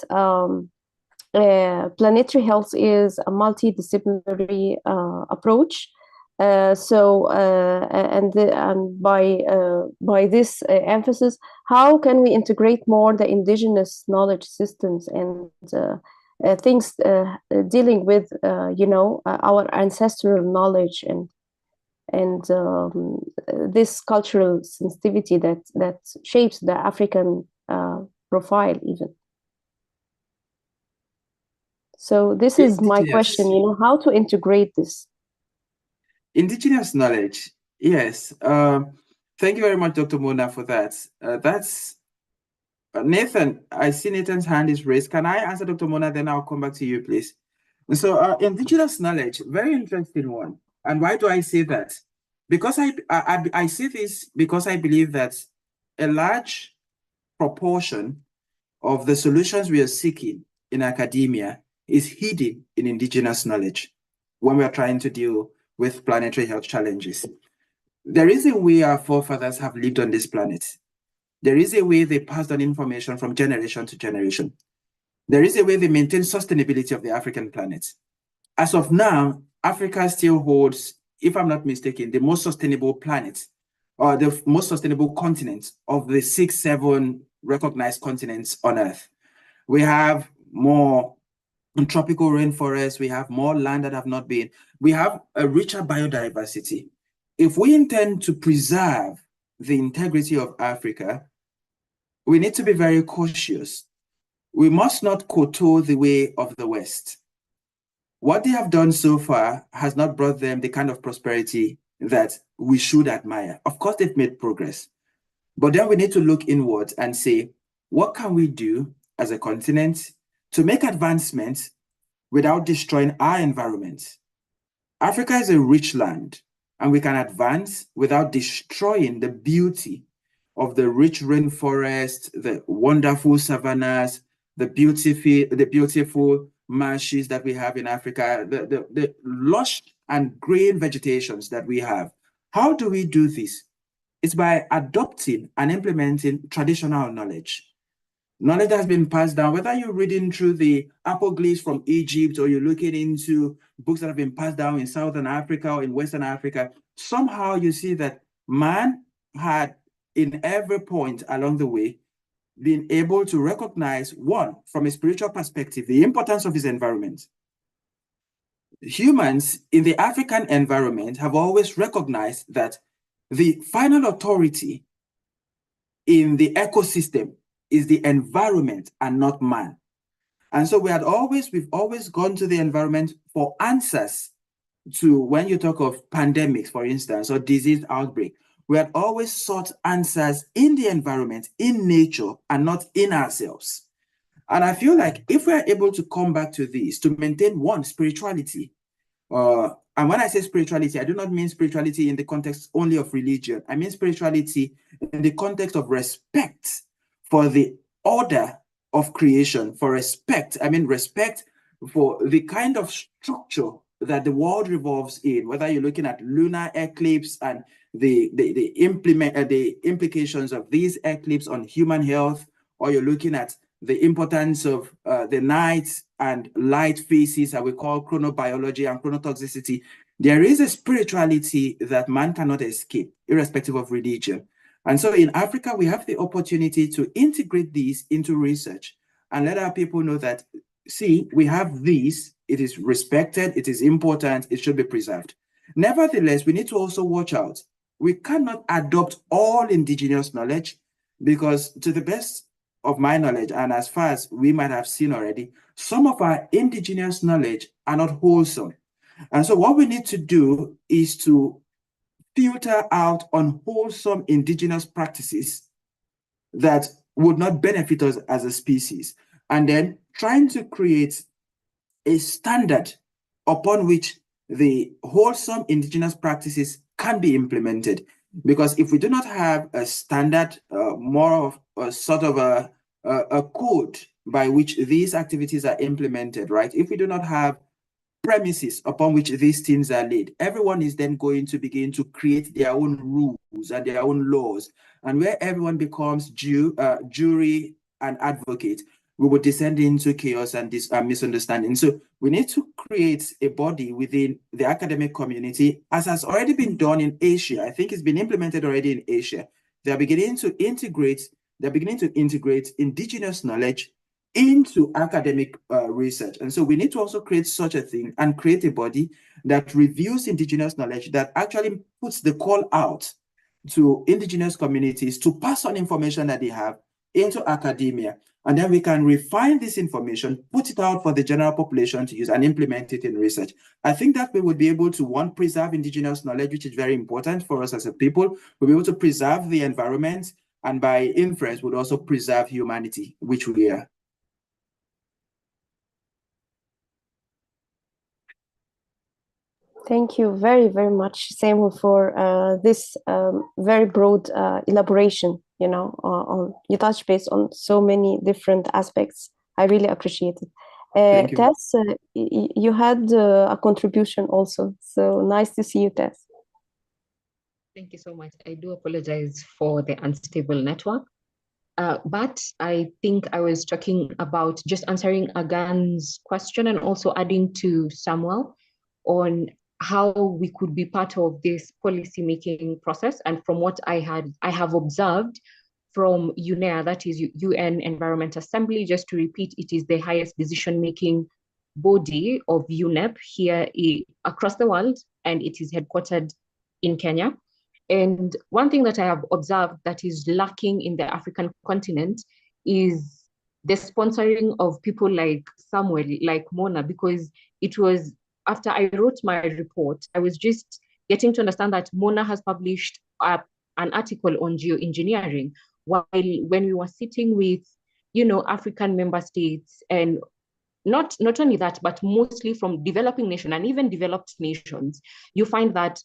planetary health is a multidisciplinary approach. By this emphasis, how can we integrate more the indigenous knowledge systems and things dealing with our ancestral knowledge and this cultural sensitivity that shapes the African profile even. So this is my question, how to integrate this. Indigenous knowledge, yes. Thank you very much, Dr. Mona, for that. That's Nathan. I see Nathan's hand is raised. Can I answer Dr. Mona, then I'll come back to you, please. So indigenous knowledge, very interesting one. And why do I say that? Because I say this because I believe that a large proportion of the solutions we are seeking in academia is hidden in indigenous knowledge when we are trying to deal with planetary health challenges. There is a way our forefathers have lived on this planet. There is a way they passed on information from generation to generation. There is a way they maintain sustainability of the African planet. As of now, Africa still holds, if I'm not mistaken, the most sustainable planet or the most sustainable continent of the 6-7 recognized continents on Earth. We have more tropical rainforests, we have more land that have not been, we have a richer biodiversity. If we intend to preserve the integrity of Africa, we need to be very cautious. We must not kowtow the way of the West. What they have done so far has not brought them the kind of prosperity that we should admire. Of course, they've made progress, but then we need to look inwards and say, what can we do as a continent to make advancements without destroying our environment? Africa is a rich land, and we can advance without destroying the beauty of the rich rainforest, the wonderful savannas, the beautiful marshes that we have in Africa, the lush and green vegetations that we have. How do we do this? It's by adopting and implementing traditional knowledge. Knowledge that has been passed down, whether you're reading through the apoglyphs from Egypt or you're looking into books that have been passed down in Southern Africa or in Western Africa, somehow you see that man had, in every point along the way, been able to recognize, one, from a spiritual perspective, the importance of his environment. Humans in the African environment have always recognized that the final authority in the ecosystem is the environment and not man. And so we've always gone to the environment for answers to, when you talk of pandemics, for instance, or disease outbreak, we had always sought answers in the environment, in nature, and not in ourselves. And I feel like if we're able to come back to this, to maintain one, spirituality, and when I say spirituality, I do not mean spirituality in the context only of religion. I mean spirituality in the context of respect for the order of creation, for respect. I mean respect for the kind of structure that the world revolves in, whether you're looking at lunar eclipse and the implications of these eclipses on human health, or you're looking at the importance of the night and light phases that we call chronobiology and chronotoxicity, there is a spirituality that man cannot escape, irrespective of religion. And so in Africa, we have the opportunity to integrate these into research and let our people know that, see, we have these, it is respected, it is important, it should be preserved. Nevertheless, we need to also watch out. We cannot adopt all indigenous knowledge because, to the best of my knowledge, and as far as we might have seen already, some of our indigenous knowledge are not wholesome. And so what we need to do is to filter out unwholesome indigenous practices that would not benefit us as a species, and then trying to create a standard upon which the wholesome indigenous practices can be implemented. Because if we do not have a standard, more of a sort of a code by which these activities are implemented, right? If we do not have premises upon which these things are laid, everyone is then going to begin to create their own rules and their own laws. And where everyone becomes jury and advocate, we will descend into chaos and misunderstanding. So we need to create a body within the academic community, as has already been done in Asia. I think it's been implemented already in Asia. They're beginning to integrate indigenous knowledge into academic research. And so we need to also create such a thing and create a body that reviews indigenous knowledge, that actually puts the call out to indigenous communities to pass on information that they have into academia. And then we can refine this information, put it out for the general population to use and implement it in research. I think that we would be able to, one, preserve indigenous knowledge, which is very important for us as a people. We'll be able to preserve the environment, and by inference, would also preserve humanity, which we are. Thank you very, very much, Samuel, for this very broad elaboration. You know, you touched base on so many different aspects. I really appreciate it. Thank you. Tess, you had a contribution also. So nice to see you, Tess. Thank you so much. I do apologize for the unstable network. But I think I was talking about just answering Agan's question and also adding to Samuel on how we could be part of this policy-making process. And from what I have observed from UNEA, that is UN Environment Assembly, just to repeat, it is the highest decision-making body of UNEP here across the world, and it is headquartered in Kenya. And one thing that I have observed that is lacking in the African continent is the sponsoring of people like Samuel, like Mona, because it was after I wrote my report, I was just getting to understand that Mona has published an article on geoengineering, while when we were sitting with, you know, African member states, and not only that, but mostly from developing nations and even developed nations, you find that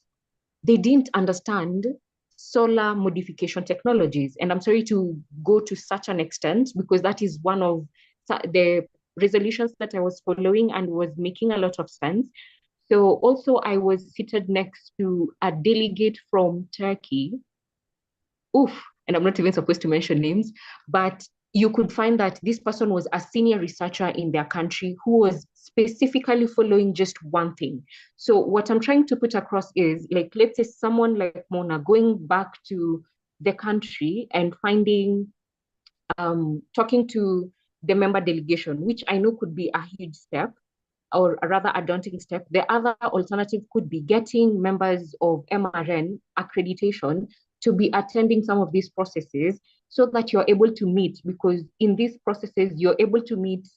they didn't understand solar modification technologies. And I'm sorry to go to such an extent, because that is one of the resolutions that I was following and was making a lot of sense. So also I was seated next to a delegate from Turkey. And I'm not even supposed to mention names, but you could find that this person was a senior researcher in their country who was specifically following just one thing. So what I'm trying to put across is, like, let's say someone like Mona going back to the country and finding, talking to the member delegation, which I know could be a huge step, or rather a daunting step. The other alternative could be getting members of MRN accreditation to be attending some of these processes so that you're able to meet, because in these processes, you're able to meet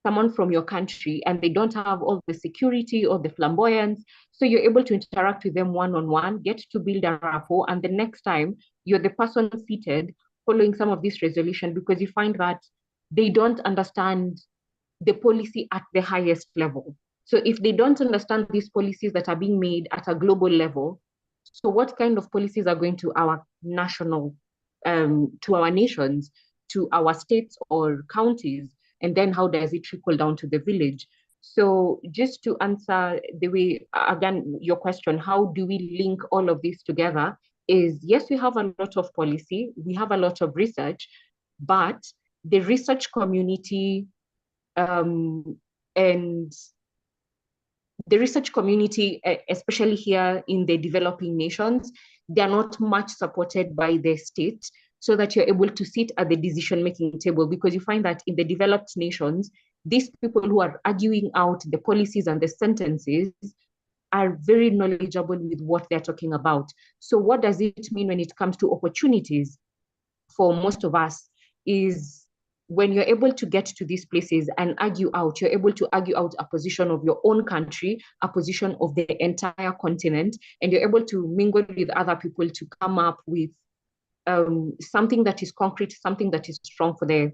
someone from your country and they don't have all the security or the flamboyance. So you're able to interact with them one-on-one, get to build a rapport. And the next time you're the person seated following some of this resolution, because you find that they don't understand the policy at the highest level. So if they don't understand these policies that are being made at a global level, so what kind of policies are going to our national, to our nations, to our states or counties? And then how does it trickle down to the village? So just to answer the way, again, your question, how do we link all of this together is, yes, we have a lot of policy, we have a lot of research, but the research community and the research community, especially here in the developing nations, they are not much supported by the state so that you're able to sit at the decision-making table, because you find that in the developed nations, these people who are arguing out the policies and the sentences are very knowledgeable with what they're talking about. So what does it mean when it comes to opportunities for most of us is when you're able to get to these places and argue out, you're able to argue out a position of your own country, a position of the entire continent, and you're able to mingle with other people to come up with something that is concrete, something that is strong for the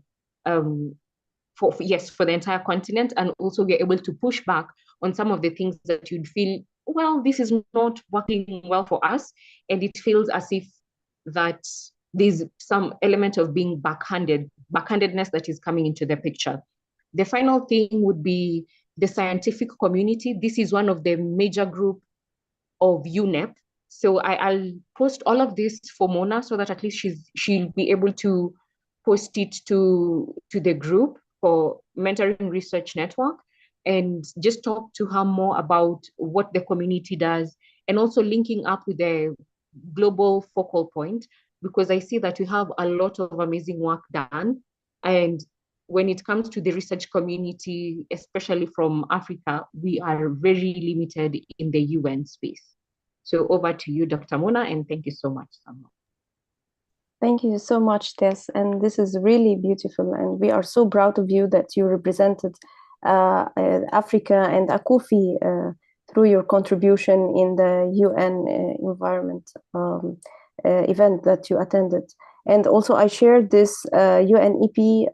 for the entire continent. And also we're able to push back on some of the things that you'd feel, well, this is not working well for us, and it feels as if that there's some element of being backhandedness that is coming into the picture. The final thing would be the scientific community. This is one of the major group of UNEP. So I'll post all of this for Mona so that at least she'll be able to post it to the group for Mentoring Research Network, and just talk to her more about what the community does, and also linking up with the global focal point, because I see that we have a lot of amazing work done. And when it comes to the research community, especially from Africa, we are very limited in the UN space. So over to you, Dr. Mona, and thank you so much, Samuel. Thank you so much, Tess. And this is really beautiful. And we are so proud of you that you represented Africa and Akufi through your contribution in the UN environment event that you attended. And also I shared this UNEP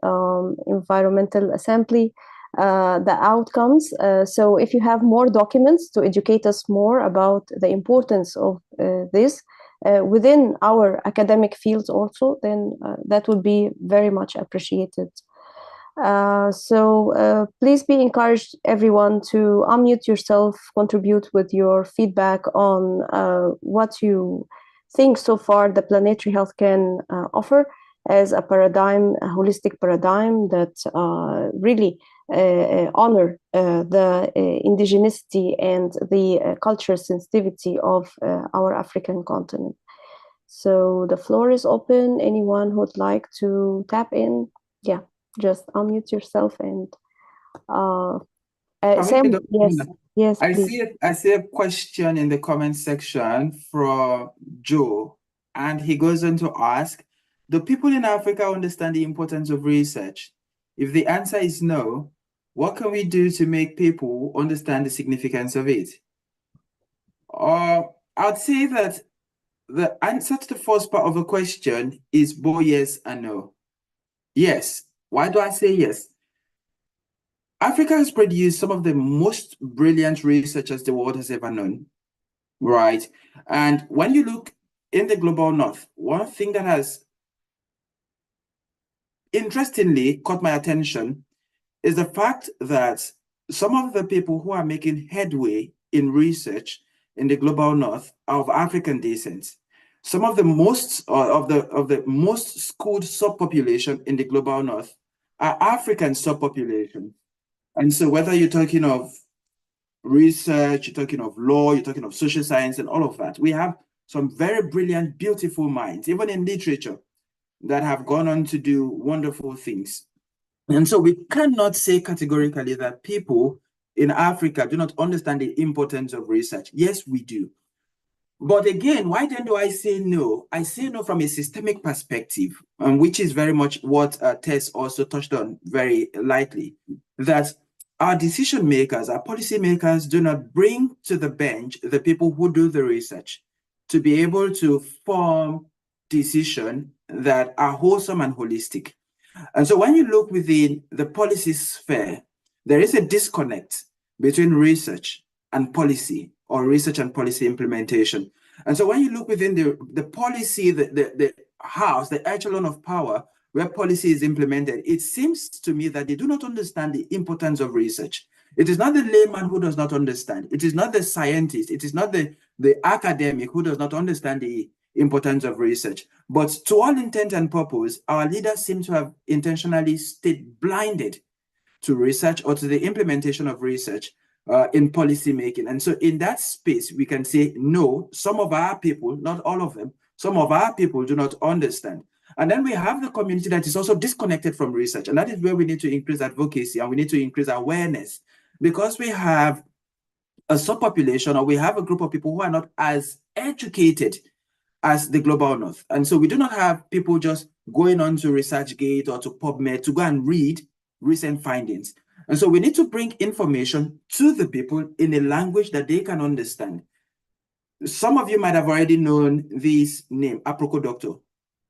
Environmental Assembly, the outcomes. So if you have more documents to educate us more about the importance of this within our academic fields also, then that would be very much appreciated. So please be encouraged, everyone, to unmute yourself, contribute with your feedback on what you think so far the planetary health can offer as a paradigm, a holistic paradigm that really honor the indigeneity and the cultural sensitivity of our African continent. So the floor is open. Anyone who would like to tap in, yeah, just unmute yourself and Sam, yes, please. I see a question in the comment section from Joe, and he goes on to ask, do people in Africa understand the importance of research? If the answer is no, what can we do to make people understand the significance of it? I'd say that the answer to the first part of the question is both yes and no. Yes. Why do I say yes? Africa has produced some of the most brilliant researchers the world has ever known, right? And when you look in the global north, one thing that has interestingly caught my attention is the fact that some of the people who are making headway in research in the global north are of African descent. Some of the most of the most schooled subpopulation in the global north are African subpopulation. And so whether you're talking of research, you're talking of law, you're talking of social science and all of that, we have some very brilliant, beautiful minds, even in literature, that have gone on to do wonderful things. And so we cannot say categorically that people in Africa do not understand the importance of research. Yes, we do. But again, why then do I say no? I say no from a systemic perspective, which is very much what Tess also touched on very lightly, that our decision makers, our policy makers do not bring to the bench the people who do the research to be able to form decisions that are wholesome and holistic. And so when you look within the policy sphere, there is a disconnect between research and policy, or research and policy implementation. And so when you look within the policy, the house, the echelon of power where policy is implemented, it seems to me that they do not understand the importance of research. It is not the layman who does not understand. It is not the scientist. It is not the academic who does not understand the importance of research. But to all intent and purpose, our leaders seem to have intentionally stayed blinded to research or to the implementation of research in policy making. And so in that space, we can say, no, some of our people, not all of them, some of our people do not understand. And then we have the community that is also disconnected from research. And that is where we need to increase advocacy and we need to increase awareness, because we have a subpopulation, or we have a group of people who are not as educated as the global north. And so we do not have people just going on to ResearchGate or to PubMed to go and read recent findings. And so we need to bring information to the people in a language that they can understand. Some of you might have already known this name, Aproko Doctor.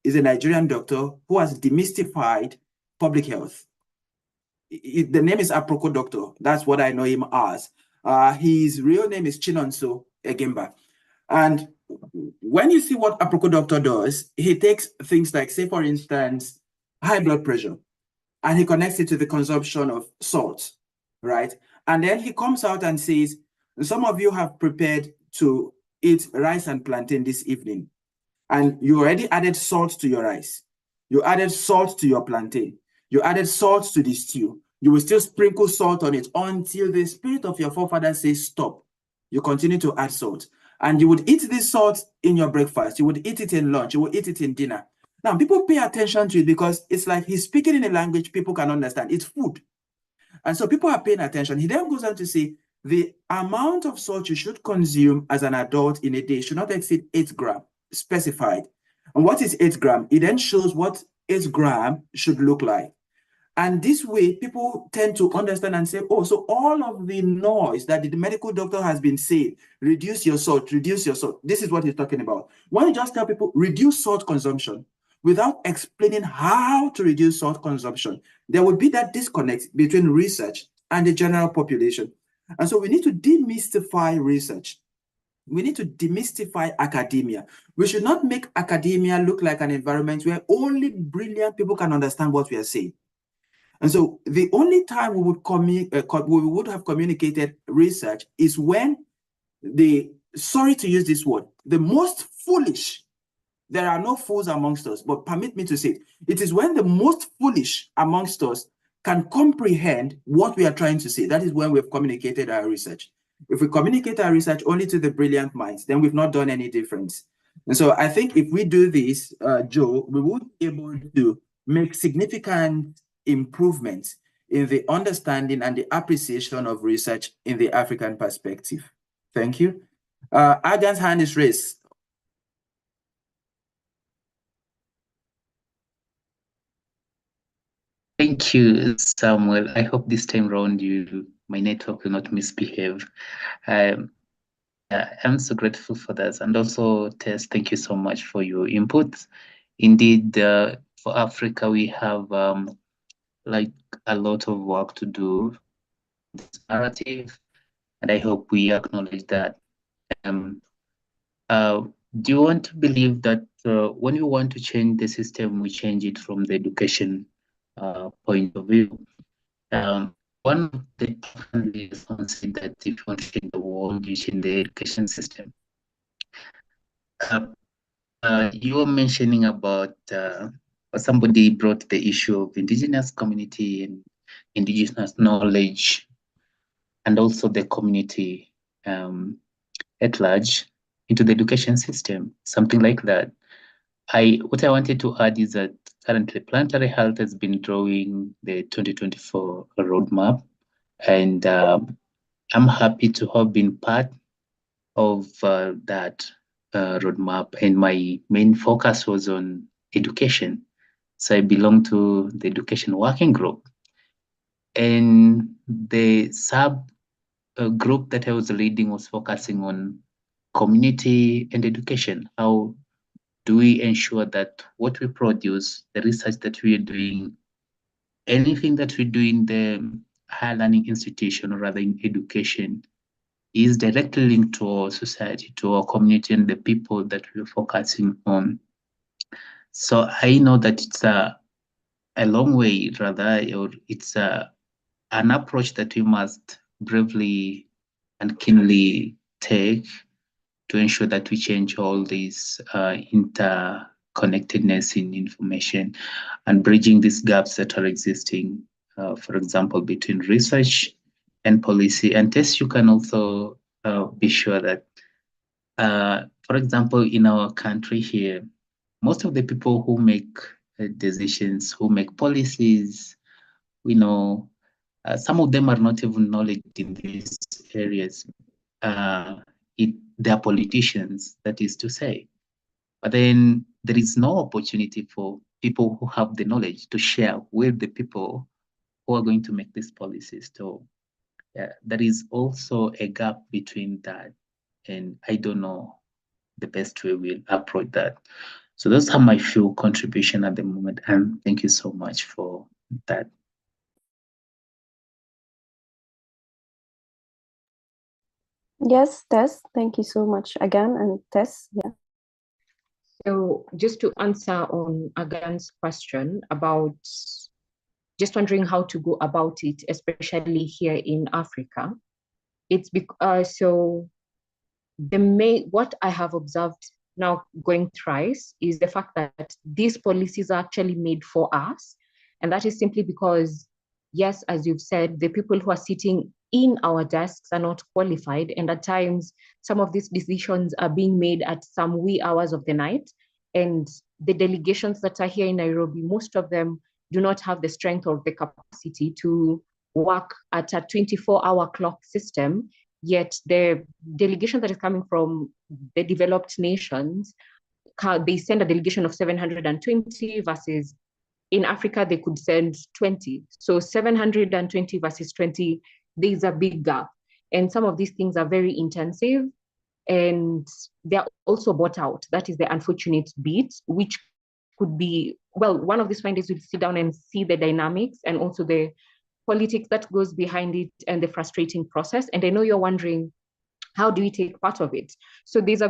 Is a Nigerian doctor who has demystified public health. The name is Aproko Doctor. That's what I know him as. His real name is Chinonso Egemba. And when you see what Aproko Doctor does, he takes things like, say, for instance, high blood pressure, and he connects it to the consumption of salt, right? And then he comes out and says, some of you have prepared to eat rice and plantain this evening, and you already added salt to your rice. You added salt to your plantain. You added salt to the stew. You will still sprinkle salt on it until the spirit of your forefathers says stop. You continue to add salt. And you would eat this salt in your breakfast. You would eat it in lunch. You would eat it in dinner. Now, people pay attention to it because it's like he's speaking in a language people can understand. It's food. And so people are paying attention. He then goes on to say, the amount of salt you should consume as an adult in a day should not exceed 8 grams, specified. And what is 8 grams? It then shows what 8 grams should look like. And this way, people tend to understand and say, oh, so all of the noise that the medical doctor has been saying, reduce your salt, this is what he's talking about. When you just tell people, reduce salt consumption, without explaining how to reduce salt consumption, there would be that disconnect between research and the general population. And so we need to demystify research. We need to demystify academia. We should not make academia look like an environment where only brilliant people can understand what we are saying. And so the only time we would have communicated research is when sorry to use this word, the most foolish, there are no fools amongst us, but permit me to say it is when the most foolish amongst us can comprehend what we are trying to say. That is when we've communicated our research. If we communicate our research only to the brilliant minds, then we've not done any difference. And so I think if we do this, Joe, we would be able to make significant improvements in the understanding and the appreciation of research in the African perspective. Thank you. Agan's hand is raised. Thank you, Samuel. I hope this time around my network will not misbehave. I'm so grateful for that. And also, Tess, thank you so much for your input. Indeed, for Africa, we have like a lot of work to do in this narrative, and I hope we acknowledge that. Do you want to believe that when we want to change the system, we change it from the education point of view? One of the leaders said that if you want to change the world, you change the education system. You were mentioning about somebody brought the issue of indigenous community and indigenous knowledge, and also the community at large into the education system, something like that. What I wanted to add is that currently Planetary Health has been drawing the 2024 roadmap, and I'm happy to have been part of that roadmap, and my main focus was on education. So I belong to the education working group, and the sub group that I was leading was focusing on community and education. How do we ensure that what we produce, the research that we are doing, anything that we do in the higher learning institution, or rather in education, is directly linked to our society, to our community, and the people that we're focusing on. So I know that it's a long way, rather, or it's an approach that we must bravely and keenly take to ensure that we change all these interconnectedness in information and bridging these gaps that are existing, for example, between research and policy. And Tess, you can also be sure that, for example, in our country here, most of the people who make decisions, who make policies, we know some of them are not even knowledgeable in these areas. They are politicians, that is to say. But then there is no opportunity for people who have the knowledge to share with the people who are going to make these policies. So there is also a gap between that, and I don't know the best way we'll approach that. So those are my few contribution at the moment, and thank you so much for that. Yes, Tess, thank you so much again. And Tess, yeah. So just to answer on Agan's question about just wondering how to go about it, especially here in Africa, it's because so what I have observed now going thrice is the fact that these policies are actually made for us. And that is simply because, yes, as you've said, the people who are sitting in our desks are not qualified. And at times, some of these decisions are being made at some wee hours of the night. And the delegations that are here in Nairobi, most of them do not have the strength or the capacity to work at a 24-hour clock system. Yet the delegation that is coming from the developed nations, they send a delegation of 720 versus in Africa, they could send 20. So 720 versus 20, there's a big gap. And some of these things are very intensive and they're also bought out. That is the unfortunate bit, which could be, well, one of these findings will sit down and see the dynamics and also the politics that goes behind it and the frustrating process. And I know you're wondering, how do we take part of it? So there's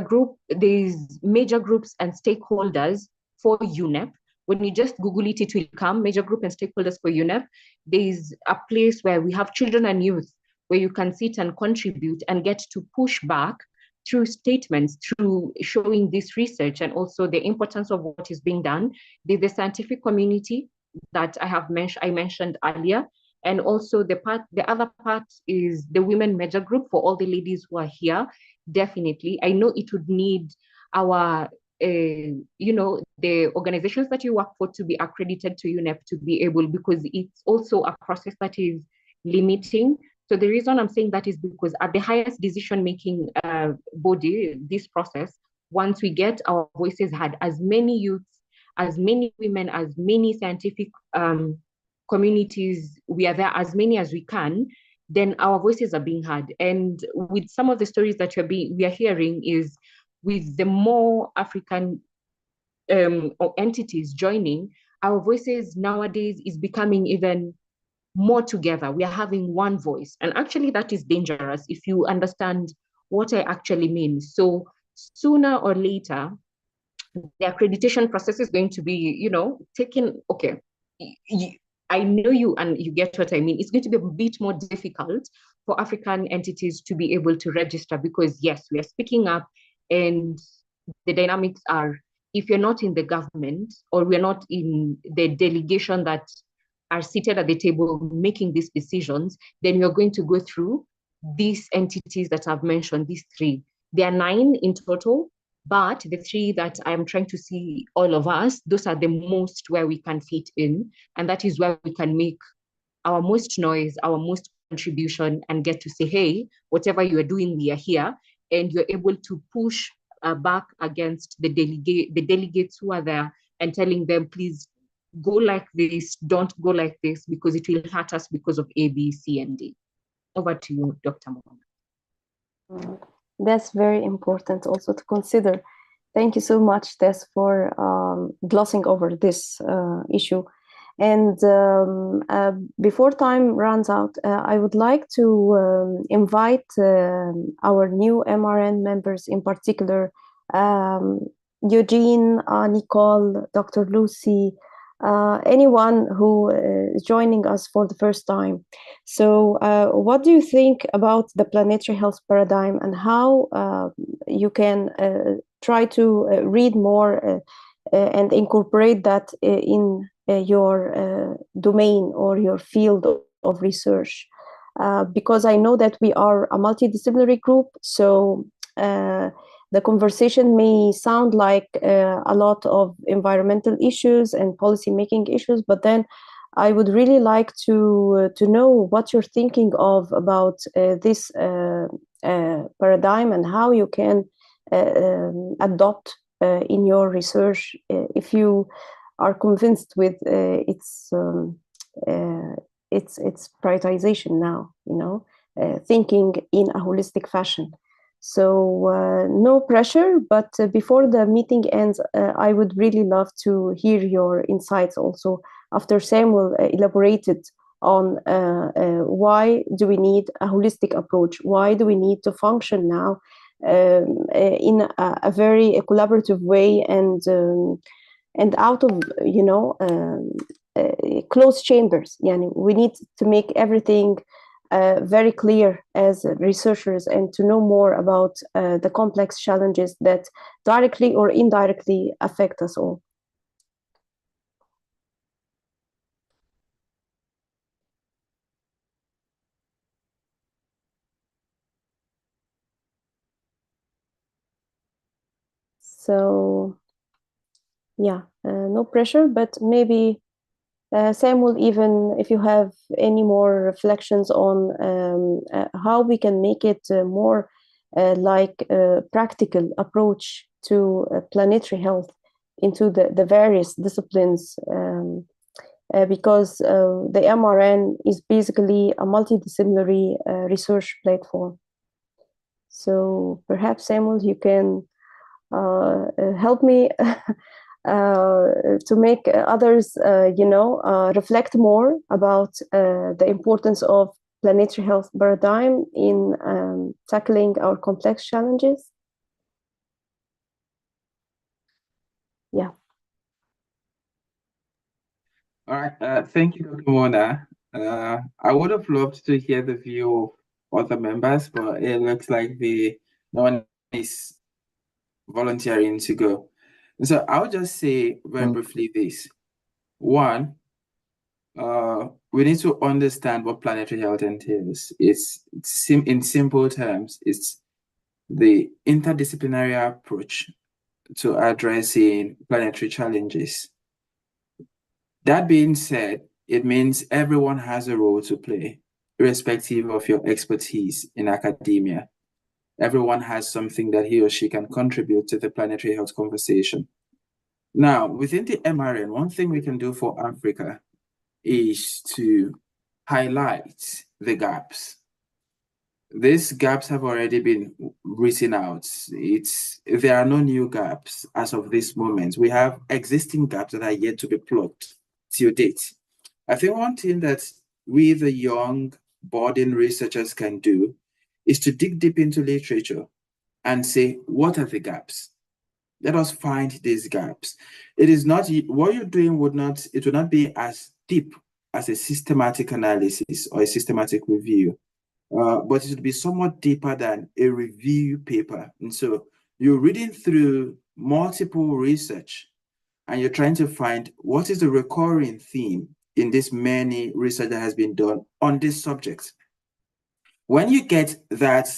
major groups and stakeholders for UNEP. When you just Google it, it will come, major group and stakeholders for UNEP. There's a place where we have children and youth, where you can sit and contribute and get to push back through statements, through showing this research and also the importance of what is being done. There's the scientific community that I mentioned earlier. And also the other part is the women major group for all the ladies who are here. Definitely. I know it would need our, the organizations that you work for to be accredited to UNEP to be able, because it's also a process that is limiting. So the reason I'm saying that is because at the highest decision-making body, this process, once we get our voices heard, as many youths, as many women, as many scientific communities, we are there as many as we can, then our voices are being heard. And with some of the stories that we are hearing is with the more African or entities joining, our voices nowadays is becoming even more together. We are having one voice. And actually that is dangerous if you understand what I actually mean. So sooner or later, the accreditation process is going to be, taken, okay, I know you and you get what I mean. It's going to be a bit more difficult for African entities to be able to register because, yes, we are speaking up and the dynamics are, if you're not in the government or we're not in the delegation that are seated at the table making these decisions, then you're going to go through these entities that I've mentioned, these three. There are 9 in total, but the 3 that I'm trying to see all of us, those are the most where we can fit in. And that is where we can make our most noise, our most contribution, and get to say, hey, whatever you are doing, we are here. And you're able to push back against the delegates who are there and telling them, please go like this, don't go like this, because it will hurt us because of A, B, C, and D. Over to you, Dr. Mohammed. That's very important also to consider. Thank you so much, Tess, for glossing over this issue. And before time runs out, I would like to invite our new MRN members, in particular, Eugene, Nicole, Dr. Lucy, anyone who is joining us for the first time. So what do you think about the planetary health paradigm, and how you can try to read more and incorporate that in your domain or your field of research? Because I know that we are a multidisciplinary group, so the conversation may sound like a lot of environmental issues and policy making issues, but then I would really like to know what you're thinking of about this paradigm, and how you can adopt in your research if you are convinced with its prioritization now, thinking in a holistic fashion. So no pressure, but before the meeting ends, I would really love to hear your insights also after Samuel elaborated on why do we need a holistic approach? Why do we need to function now in a very collaborative way, and out of closed chambers? We need to make everything very clear as researchers, and to know more about the complex challenges that directly or indirectly affect us all. So yeah, no pressure, but maybe Samuel, even if you have any more reflections on how we can make it more like a practical approach to planetary health into the various disciplines, because the MRN is basically a multidisciplinary research platform. So perhaps, Samuel, you can help me to make others, reflect more about the importance of planetary health paradigm in tackling our complex challenges. Yeah. All right. Thank you, Dr. Mona. I would have loved to hear the view of other members, but it looks like no one is volunteering to go. So I'll just say very briefly this. One, we need to understand what planetary health entails. It's in simple terms, it's the interdisciplinary approach to addressing planetary challenges. That being said, it means everyone has a role to play, irrespective of your expertise in academia. Everyone has something that he or she can contribute to the planetary health conversation. Now, within the MRN, one thing we can do for Africa is to highlight the gaps. These gaps have already been written out. There are no new gaps as of this moment. We have existing gaps that are yet to be plugged till date. I think one thing that we, the young budding researchers, can do is to dig deep into literature and say, what are the gaps? Let us find these gaps. It is not, what you're doing would not be as deep as a systematic analysis or a systematic review, but it would be somewhat deeper than a review paper. And so you're reading through multiple research and you're trying to find what is the recurring theme in this many research that has been done on this subject. When you get that,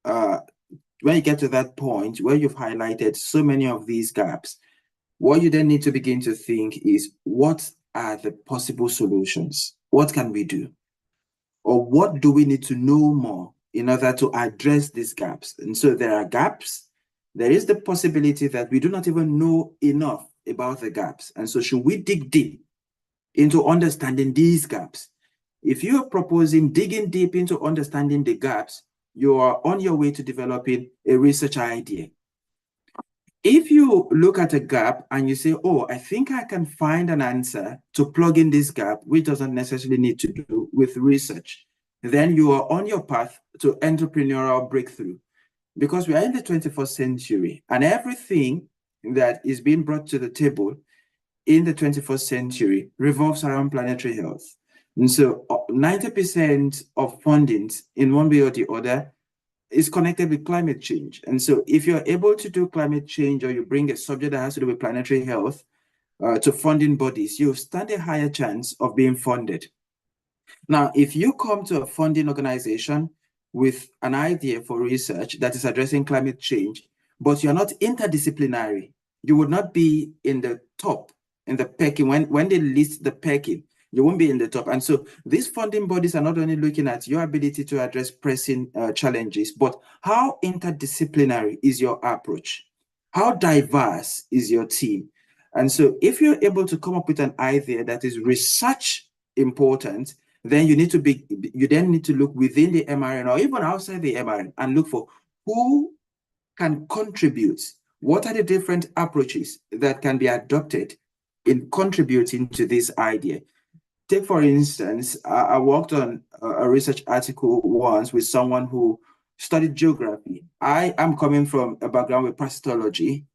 when you get to that point where you've highlighted so many of these gaps, what you then need to begin to think is, what are the possible solutions? What can we do? Or what do we need to know more in order to address these gaps? And so there are gaps. There is the possibility that we do not even know enough about the gaps. And so should we dig deep into understanding these gaps? If you are proposing digging deep into understanding the gaps, you are on your way to developing a research idea. If you look at a gap and you say, oh, I think I can find an answer to plug in this gap, which doesn't necessarily need to do with research, then you are on your path to entrepreneurial breakthrough. Because we are in the 21st century and everything that is being brought to the table in the 21st century revolves around planetary health. And so 90% of fundings in one way or the other is connected with climate change. And so if you're able to do climate change, or you bring a subject that has to do with planetary health to funding bodies, you stand a higher chance of being funded. Now, if you come to a funding organization with an idea for research that is addressing climate change, but you're not interdisciplinary, you would not be in the top, in the pecking. When they list the pecking, you won't be in the top. And so these funding bodies are not only looking at your ability to address pressing challenges, but how interdisciplinary is your approach? How diverse is your team? And so if you're able to come up with an idea that is research important, then you need to look within the MRN or even outside the MRN and look for who can contribute. What are the different approaches that can be adopted in contributing to this idea? Take, for instance, I worked on a research article once with someone who studied geography. I am coming from a background with parasitology,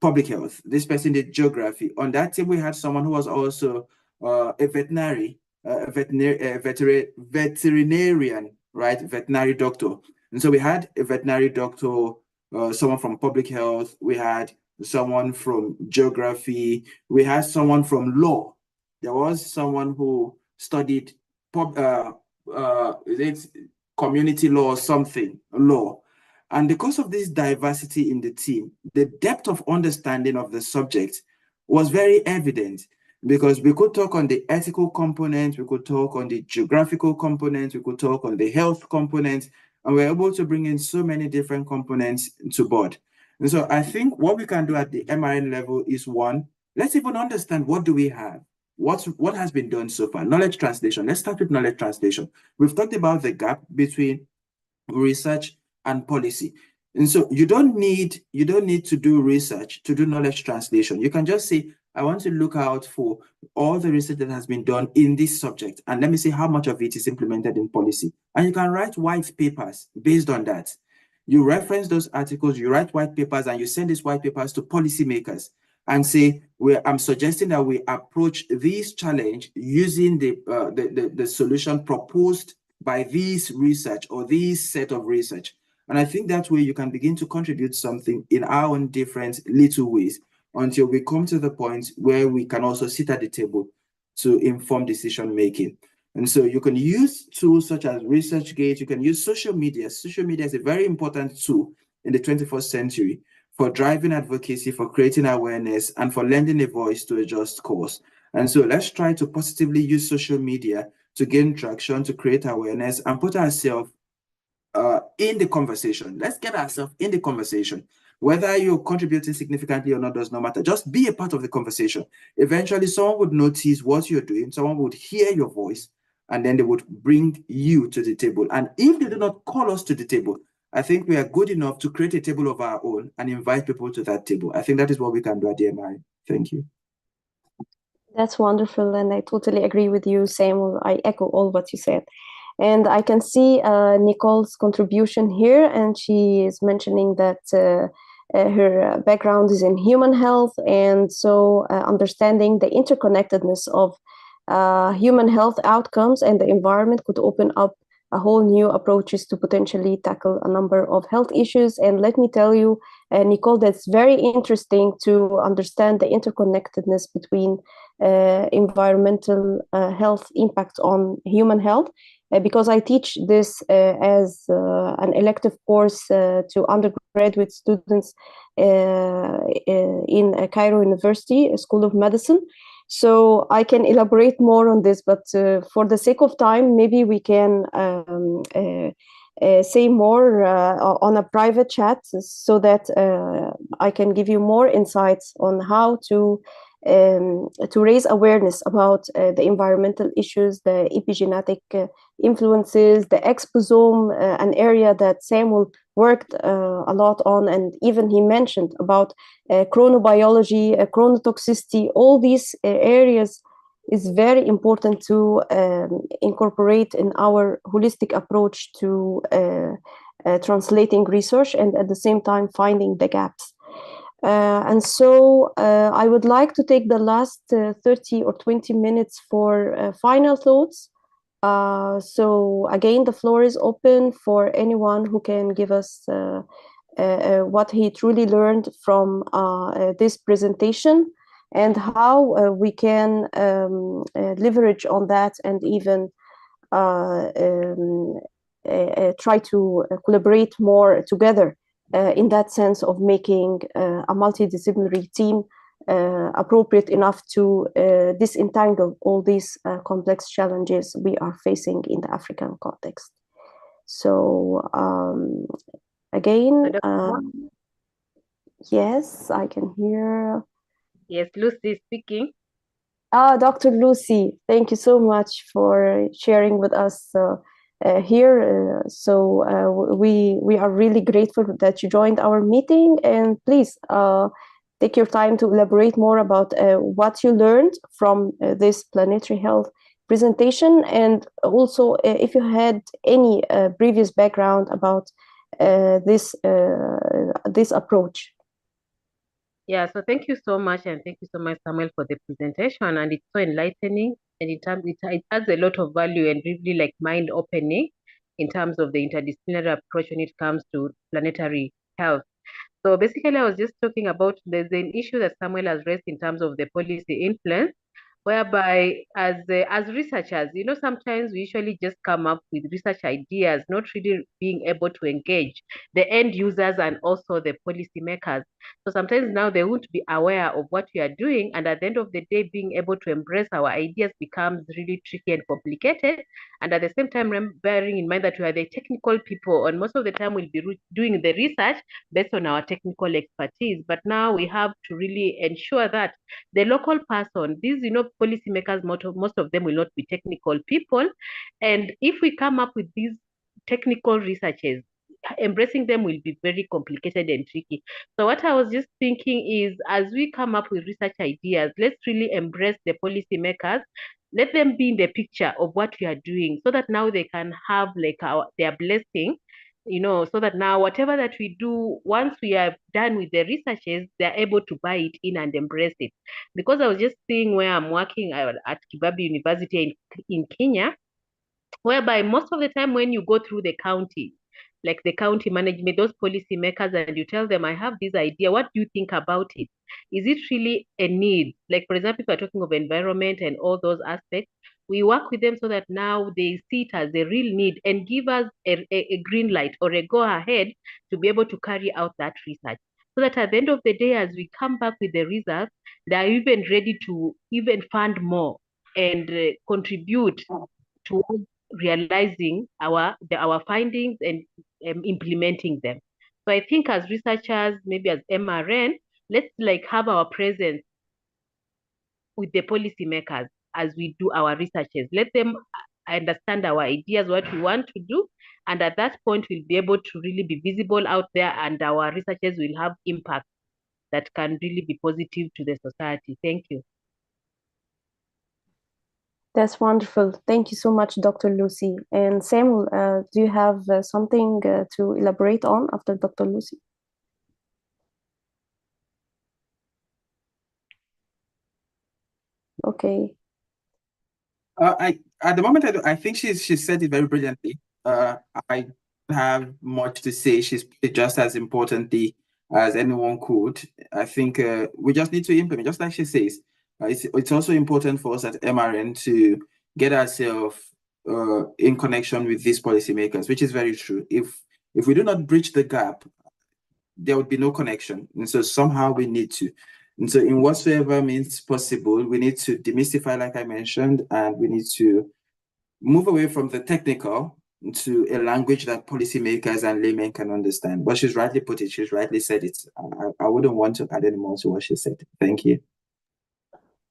public health. This person did geography. On that team, we had someone who was also a veterinarian, right? Veterinary doctor. And so we had a veterinary doctor, someone from public health. We had someone from geography. We had someone from law. There was someone who studied community law or something, law. And because of this diversity in the team, the depth of understanding of the subject was very evident, because we could talk on the ethical component, we could talk on the geographical component, we could talk on the health component, and we're able to bring in so many different components to board. And so I think what we can do at the MRN level is, one, let's even understand what do we have. What has been done so far? Knowledge translation. Let's start with knowledge translation. We've talked about the gap between research and policy. And so you don't need to do research to do knowledge translation. You can just say, I want to look out for all the research that has been done in this subject, and let me see how much of it is implemented in policy. And you can write white papers based on that. You reference those articles, you write white papers, and you send these white papers to policymakers and say, I'm suggesting that we approach this challenge using the solution proposed by this research or this set of research. And I think that way you can begin to contribute something in our own different little ways until we come to the point where we can also sit at the table to inform decision making. And so you can use tools such as ResearchGate, you can use social media. Social media is a very important tool in the 21st century for driving advocacy, for creating awareness, and for lending a voice to a just cause. And so let's try to positively use social media to gain traction, to create awareness, and put ourselves in the conversation. Let's get ourselves in the conversation. Whether you're contributing significantly or not does not matter. Just be a part of the conversation. Eventually, someone would notice what you're doing, someone would hear your voice, and then they would bring you to the table. And if they do not call us to the table, I think we are good enough to create a table of our own and invite people to that table. I think that is what we can do at the MRN. Thank you. That's wonderful, and I totally agree with you, Samuel. I echo all what you said. And I can see Nicole's contribution here, and she is mentioning that her background is in human health, and so understanding the interconnectedness of human health outcomes and the environment could open up a whole new approaches to potentially tackle a number of health issues. And let me tell you, Nicole, that's very interesting to understand the interconnectedness between environmental health impacts on human health, because I teach this as an elective course to undergraduate students in Cairo University School of Medicine. So I can elaborate more on this, but for the sake of time, maybe we can say more on a private chat, so that I can give you more insights on how to raise awareness about the environmental issues, the epigenetic influences, the exposome, an area that Samuel worked a lot on, and even he mentioned about chronobiology, chronotoxicity. All these areas is very important to incorporate in our holistic approach to translating research, and at the same time finding the gaps. And so I would like to take the last 30 or 20 minutes for final thoughts. So again, the floor is open for anyone who can give us what he truly learned from this presentation and how we can leverage on that and even try to collaborate more together in that sense of making a multidisciplinary team appropriate enough to disentangle all these complex challenges we are facing in the African context. So again, yes, I can hear. Yes, Lucy speaking. Dr. Lucy, thank you so much for sharing with us here. We are really grateful that you joined our meeting, and please take your time to elaborate more about what you learned from this planetary health presentation, and also if you had any previous background about this approach. Yeah, so thank you so much, and thank you so much, Samuel, for the presentation. And it's so enlightening, and it adds a lot of value and really like mind opening in terms of the interdisciplinary approach when it comes to planetary health. So basically, I was just talking about there's an issue that Samuel has raised in terms of the policy influence, whereby as researchers, sometimes we usually just come up with research ideas, not really being able to engage the end users and also the policymakers. So sometimes now they won't be aware of what we are doing, and at the end of the day, being able to embrace our ideas becomes really tricky and complicated. And at the same time, bearing in mind that we are the technical people, and most of the time we'll be doing the research based on our technical expertise. But now we have to really ensure that the local person, these, policymakers, most of them will not be technical people. And if we come up with these technical researches, embracing them will be very complicated and tricky. So what I was just thinking is, as we come up with research ideas, let's really embrace the policymakers. Let them be in the picture of what we are doing, so that now they can have like their blessing, so that now whatever that we do, once we are done with the researches, they're able to buy it in and embrace it. Because I was just seeing where I'm working at Kibabi University in Kenya, whereby most of the time when you go through the county, like the county management, those policy makers, and you tell them, I have this idea, what do you think about it? Is it really a need? Like, for example, if we're talking of environment and all those aspects, we work with them so that now they see it as a real need and give us a green light or a go ahead to be able to carry out that research. So that at the end of the day, as we come back with the results, they're even ready to even fund more and contribute towards realizing our findings and implementing them. So I think as researchers, maybe as MRN, let's like have our presence with the policymakers as we do our researches. Let them understand our ideas, what we want to do, and at that point we'll be able to really be visible out there, and our researches will have impact that can really be positive to the society. Thank you. That's wonderful. Thank you so much, Dr. Lucy. And Samuel, do you have something to elaborate on after Dr. Lucy? Okay. At the moment, I think she said it very brilliantly. I don't have much to say. She's just as importantly as anyone could. I think we just need to implement, just like she says. It's also important for us at MRN to get ourselves in connection with these policymakers, which is very true. If we do not bridge the gap, there would be no connection. And so somehow we need to. And so in whatsoever means possible, we need to demystify, like I mentioned, and we need to move away from the technical to a language that policymakers and laymen can understand. But she's rightly put it, she's rightly said it. I wouldn't want to add any more to what she said. Thank you.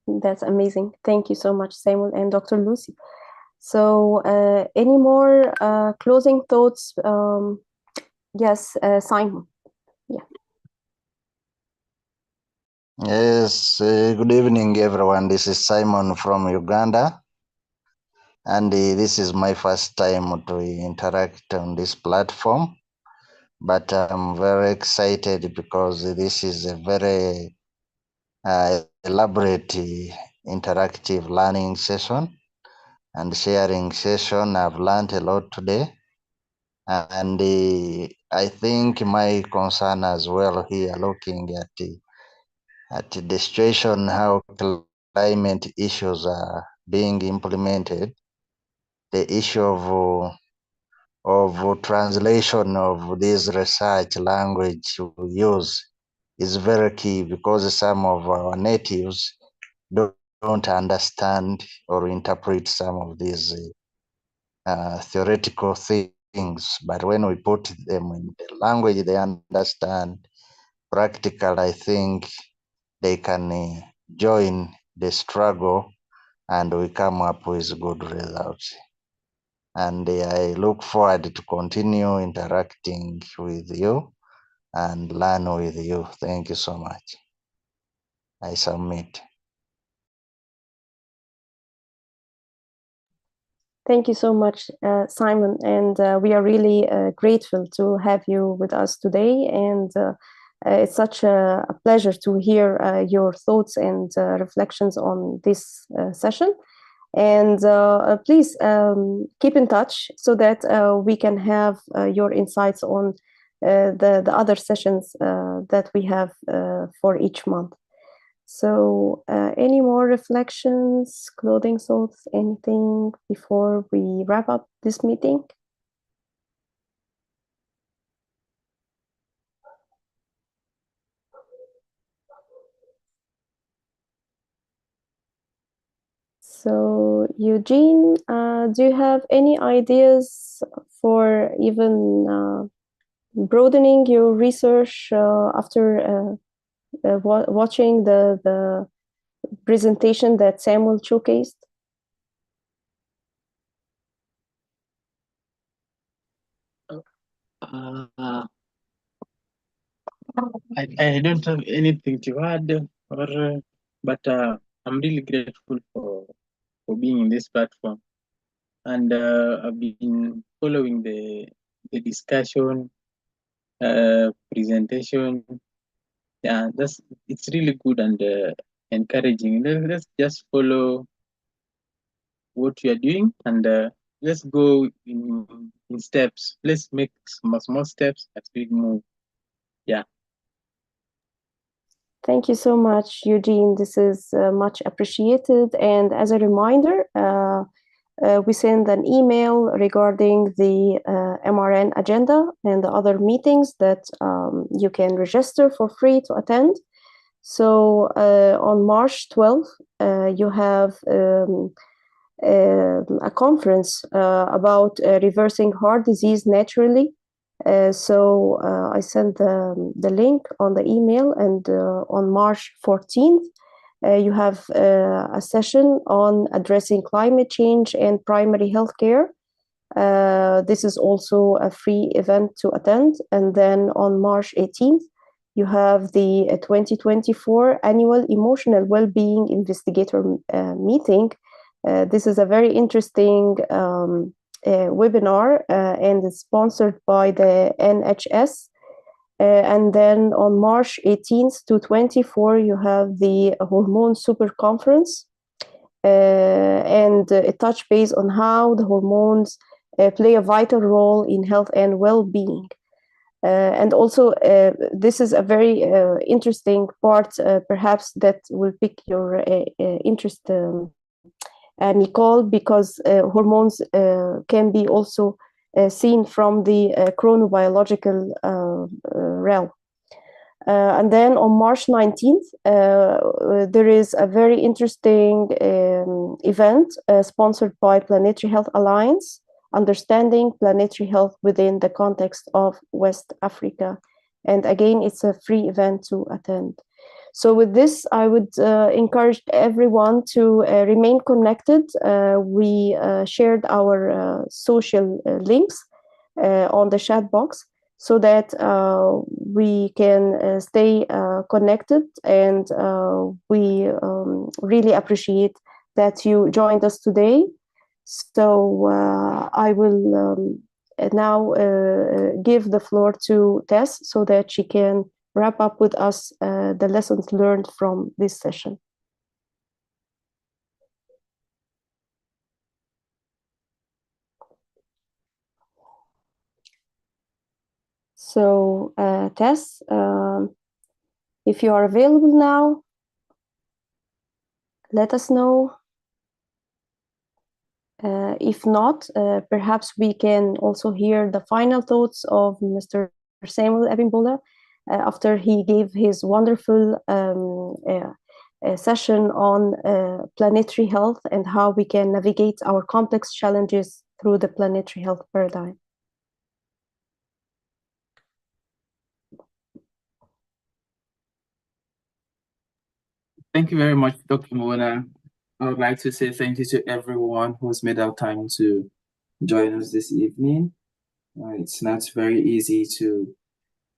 That's amazing. Thank you so much, Samuel and Dr. Lucy. So any more closing thoughts? Yes, Simon. Yeah. Yes, good evening, everyone. This is Simon from Uganda. And this is my first time to interact on this platform. but I'm very excited because this is a very elaborate interactive learning session and sharing session. I've learned a lot today, and I think my concern as well here, looking at the situation, how climate issues are being implemented, the issue of translation of this research language we use is very key, because some of our natives don't understand or interpret some of these theoretical things, but when we put them in the language they understand, practical, I think they can join the struggle and we come up with good results. And I look forward to continue interacting with you and learn with you. Thank you so much. I submit. Thank you so much, Simon, and we are really grateful to have you with us today, and it's such a pleasure to hear your thoughts and reflections on this session. And please keep in touch so that we can have your insights on the other sessions that we have for each month. So any more reflections, closing thoughts, anything before we wrap up this meeting? So Eugene, do you have any ideas for even broadening your research after watching the presentation that Samuel showcased? I don't have anything to add, but I'm really grateful for being in this platform, and I've been following the discussion, presentation. Yeah, it's really good and encouraging. Let's just follow what you are doing, and let's go in steps. Let's make small steps as we move. Yeah. Thank you so much, Eugene. This is much appreciated. And as a reminder, we send an email regarding the MRN agenda and the other meetings that you can register for free to attend. So on March 12th, you have a conference about reversing heart disease naturally. So I sent the link on the email, and on March 14th, you have a session on addressing climate change and primary health care. This is also a free event to attend. And then on March 18th, you have the 2024 Annual Emotional Wellbeing Investigator meeting. This is a very interesting webinar, and it's sponsored by the NHS. And then on March 18th to 24, you have the Hormone Super Conference, and it touch base on how the hormones play a vital role in health and well-being. And also, this is a very interesting part, perhaps that will pick your interest, Nicole, because hormones can be also seen from the chronobiological realm. And then on March 19th, there is a very interesting event sponsored by Planetary Health Alliance, Understanding Planetary Health within the Context of West Africa. And again, it's a free event to attend. So with this, I would encourage everyone to remain connected. We shared our social links on the chat box so that we can stay connected, and we really appreciate that you joined us today. So I will now give the floor to Tess so that she can wrap up with us the lessons learned from this session. So, Tess, if you are available now, let us know. If not, perhaps we can also hear the final thoughts of Mr. Samuel Abimbola after he gave his wonderful session on planetary health and how we can navigate our complex challenges through the planetary health paradigm. Thank you very much, Dr. Mona. I would like to say thank you to everyone who's made our time to join us this evening. It's not very easy to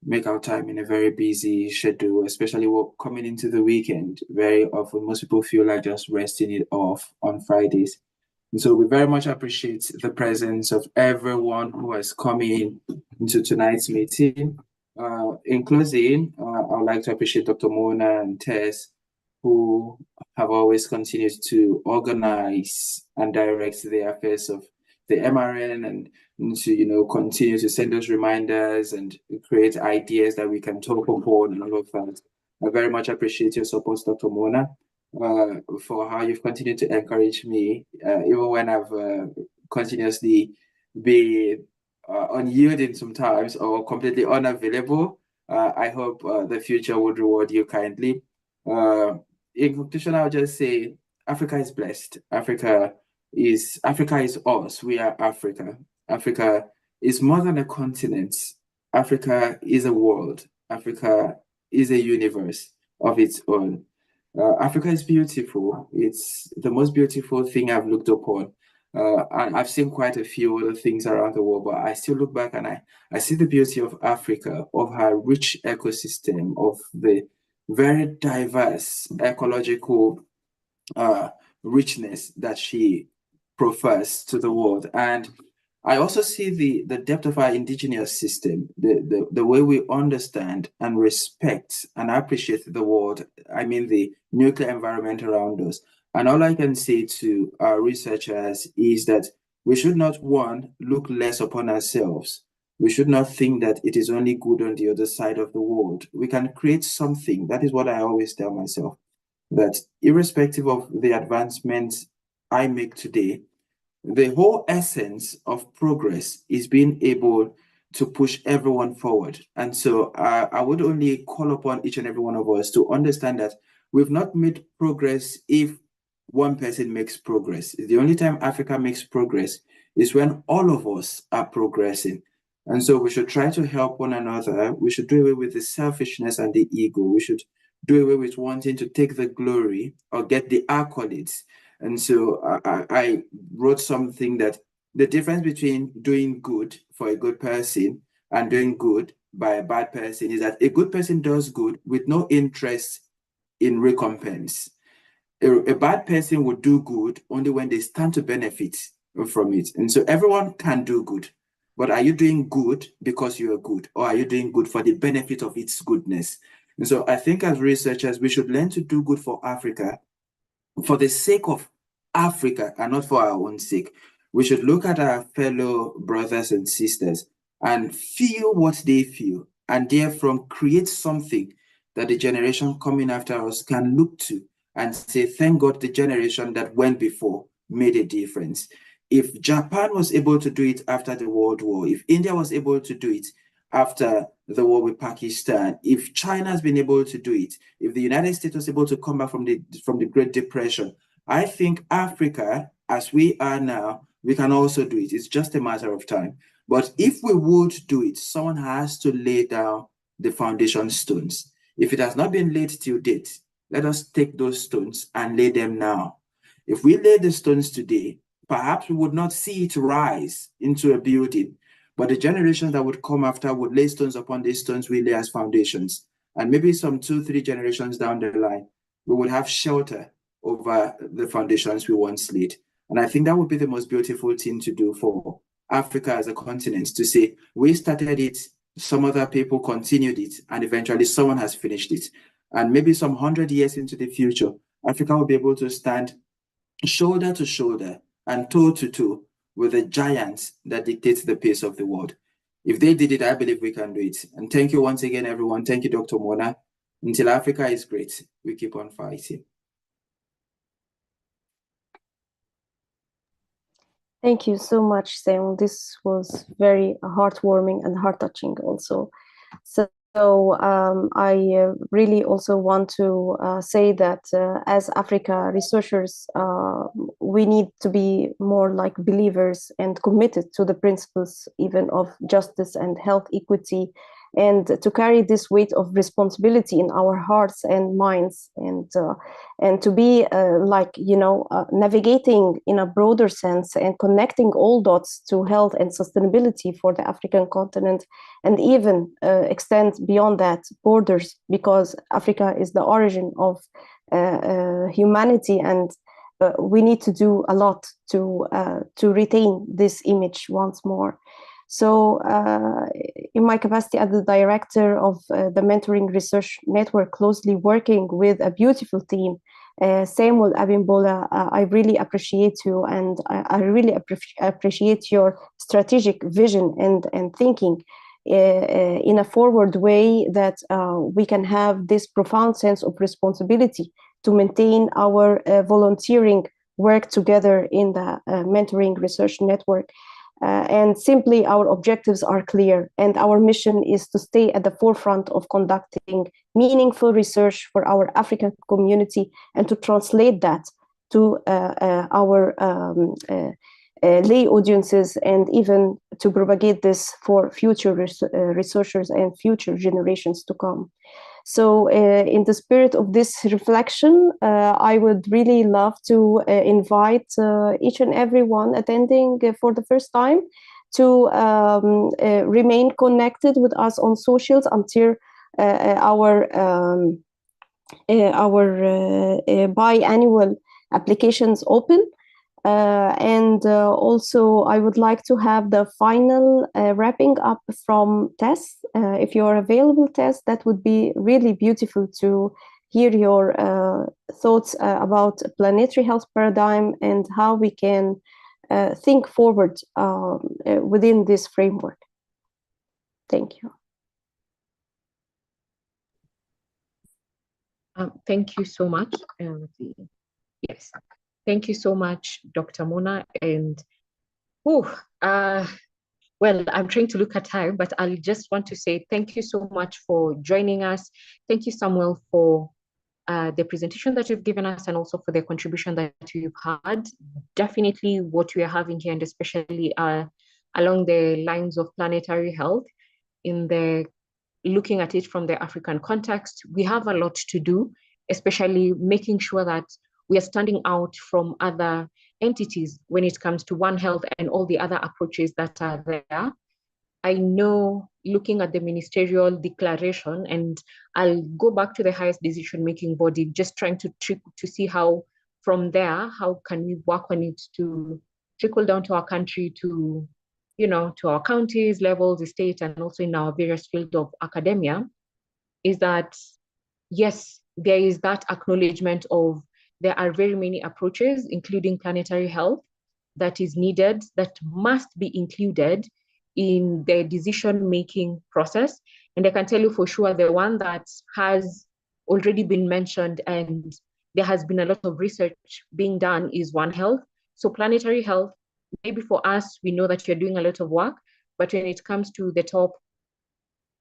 make our time in a very busy schedule, especially coming into the weekend. Very often, most people feel like just resting it off on Fridays. And so we very much appreciate the presence of everyone who has come into tonight's meeting. In closing, I would like to appreciate Dr. Mona and Tess, who have always continued to organize and direct the affairs of the MRN and to continue to send us reminders and create ideas that we can talk upon and all of that. I very much appreciate your support, Dr. Mona, for how you've continued to encourage me, even when I've continuously been unyielding sometimes or completely unavailable. I hope the future would reward you kindly. In conclusion, I'll just say Africa is blessed. Africa is us. We are Africa. Africa is more than a continent. Africa is a world. Africa is a universe of its own. Africa is beautiful. It's the most beautiful thing I've looked upon. And I've seen quite a few other things around the world, but I still look back and I see the beauty of Africa, of her rich ecosystem, of the very diverse ecological richness that she profers to the world. And I also see the depth of our indigenous system, the way we understand and respect and appreciate the world. I mean, the nuclear environment around us. And all I can say to our researchers is that we should not, one, look less upon ourselves. We should not think that it is only good on the other side of the world. We can create something. That is what I always tell myself, that irrespective of the advancements I make today, the whole essence of progress is being able to push everyone forward. And so I would only call upon each and every one of us to understand that we've not made progress if one person makes progress. The only time Africa makes progress is when all of us are progressing. And so we should try to help one another. We should do away with the selfishness and the ego. We should do away with wanting to take the glory or get the accolades. And so I wrote something that the difference between doing good for a good person and doing good by a bad person is that a good person does good with no interest in recompense. A bad person would do good only when they stand to benefit from it. And so everyone can do good. But are you doing good because you are good? Or are you doing good for the benefit of its goodness? And so I think as researchers, we should learn to do good for Africa for the sake of Africa and not for our own sake. We should look at our fellow brothers and sisters and feel what they feel, and therefrom create something that the generation coming after us can look to and say, thank God the generation that went before made a difference. If Japan was able to do it after the World War, if India was able to do it after the war with Pakistan, if China has been able to do it, if the United States was able to come back from the Great Depression, I think Africa, as we are now, we can also do it. It's just a matter of time. But if we would do it, someone has to lay down the foundation stones. If it has not been laid till date, let us take those stones and lay them now. If we lay the stones today, perhaps we would not see it rise into a building, but the generations that would come after would lay stones upon these stones we lay as foundations. And maybe some 2-3 generations down the line, we would have shelter over the foundations we once laid. And I think that would be the most beautiful thing to do for Africa as a continent to say, we started it, some other people continued it, and eventually someone has finished it. And maybe some 100 years into the future, Africa will be able to stand shoulder to shoulder and toe to toe with the giants that dictate the pace of the world. If they did it, I believe we can do it. And thank you once again, everyone. Thank you, Dr. Mona. Until Africa is great, we keep on fighting. Thank you so much, Sam. This was very heartwarming and heart-touching also. So I really also want to say that as Africa researchers, we need to be more like believers and committed to the principles even of justice and health equity, and to carry this weight of responsibility in our hearts and minds, and to be navigating in a broader sense and connecting all dots to health and sustainability for the African continent, and even extend beyond that borders, because Africa is the origin of humanity, and we need to do a lot to retain this image once more. So in my capacity as the director of the Mentoring Research Network, closely working with a beautiful team, Samuel Abimbola, I really appreciate you, and I really appreciate your strategic vision and thinking in a forward way, that we can have this profound sense of responsibility to maintain our volunteering work together in the Mentoring Research Network. And simply, our objectives are clear, and our mission is to stay at the forefront of conducting meaningful research for our African community, and to translate that to our lay audiences, and even to propagate this for future researchers and future generations to come. So in the spirit of this reflection, I would really love to invite each and everyone attending for the first time to remain connected with us on socials until our biannual applications open. And also, I would like to have the final wrapping up from Tess. If you are available, Tess, that would be really beautiful to hear your thoughts about planetary health paradigm and how we can think forward within this framework. Thank you. Thank you so much. Yes. Thank you so much, Dr. Mona. And well, I'm trying to look at time, but I just want to say thank you so much for joining us. Thank you, Samuel, for the presentation that you've given us, and also for the contribution that you've had. Definitely what we are having here, and especially along the lines of planetary health, in the looking at it from the African context, we have a lot to do, especially making sure that we are standing out from other entities when it comes to One Health and all the other approaches that are there. I know, looking at the ministerial declaration, and I'll go back to the highest decision-making body, just trying to see how from there, how can we work on it to trickle down to our country, to, to our counties, levels, the state, and also in our various fields of academia, is that, yes, there is that acknowledgement of there are very many approaches, including planetary health, that is needed, that must be included in the decision-making process. And I can tell you for sure, the one that has already been mentioned and there has been a lot of research being done is One Health. So planetary health, maybe for us, we know that you're doing a lot of work, but when it comes to the top,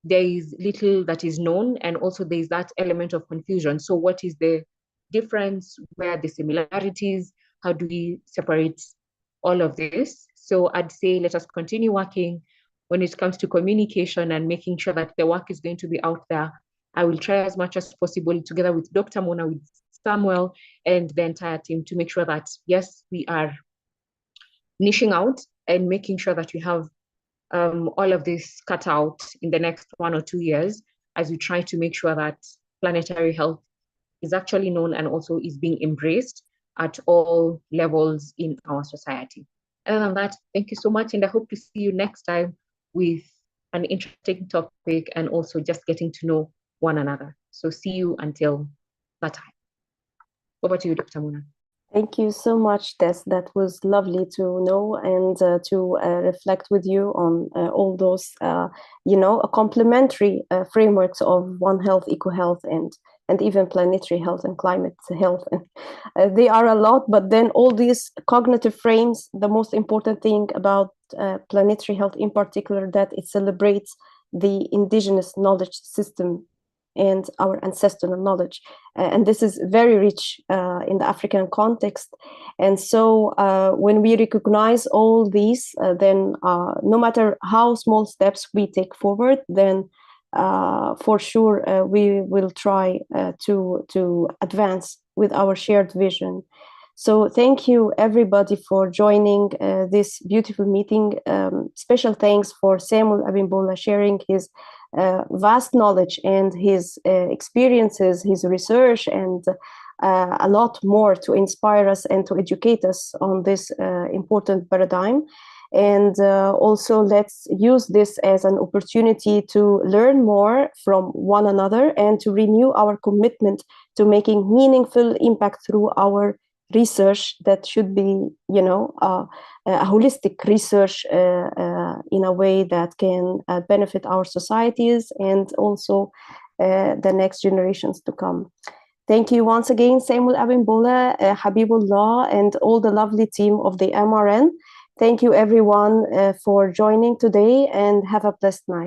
there is little that is known, and also there is that element of confusion. So what is the difference? Where are the similarities? How do we separate all of this? So I'd say let us continue working when it comes to communication and making sure that the work is going to be out there. I will try as much as possible, together with Dr. Mona, with Samuel, and the entire team, to make sure that, yes, we are niching out and making sure that we have all of this cut out in the next 1 or 2 years, as we try to make sure that planetary health is actually known and also is being embraced at all levels in our society. Other than that, thank you so much, and I hope to see you next time with an interesting topic and also just getting to know one another. So see you until that time. Over to you, Dr. Muna. Thank you so much, Tess. That was lovely to know and to reflect with you on all those, complementary frameworks of One Health, EcoHealth, and even planetary health and climate health. They are a lot, but then all these cognitive frames, the most important thing about planetary health in particular, that it celebrates the indigenous knowledge system and our ancestral knowledge. And this is very rich in the African context. And so when we recognize all these, then no matter how small steps we take forward, then for sure we will try to advance with our shared vision. So thank you everybody for joining this beautiful meeting. Special thanks for Samuel Abimbola sharing his vast knowledge and his experiences, his research, and a lot more to inspire us and to educate us on this important paradigm. And also let's use this as an opportunity to learn more from one another and to renew our commitment to making meaningful impact through our research that should be, a holistic research in a way that can benefit our societies and also the next generations to come. Thank you once again, Samuel Abimbola, Habibullah, and all the lovely team of the MRN. Thank you everyone for joining today, and have a blessed night.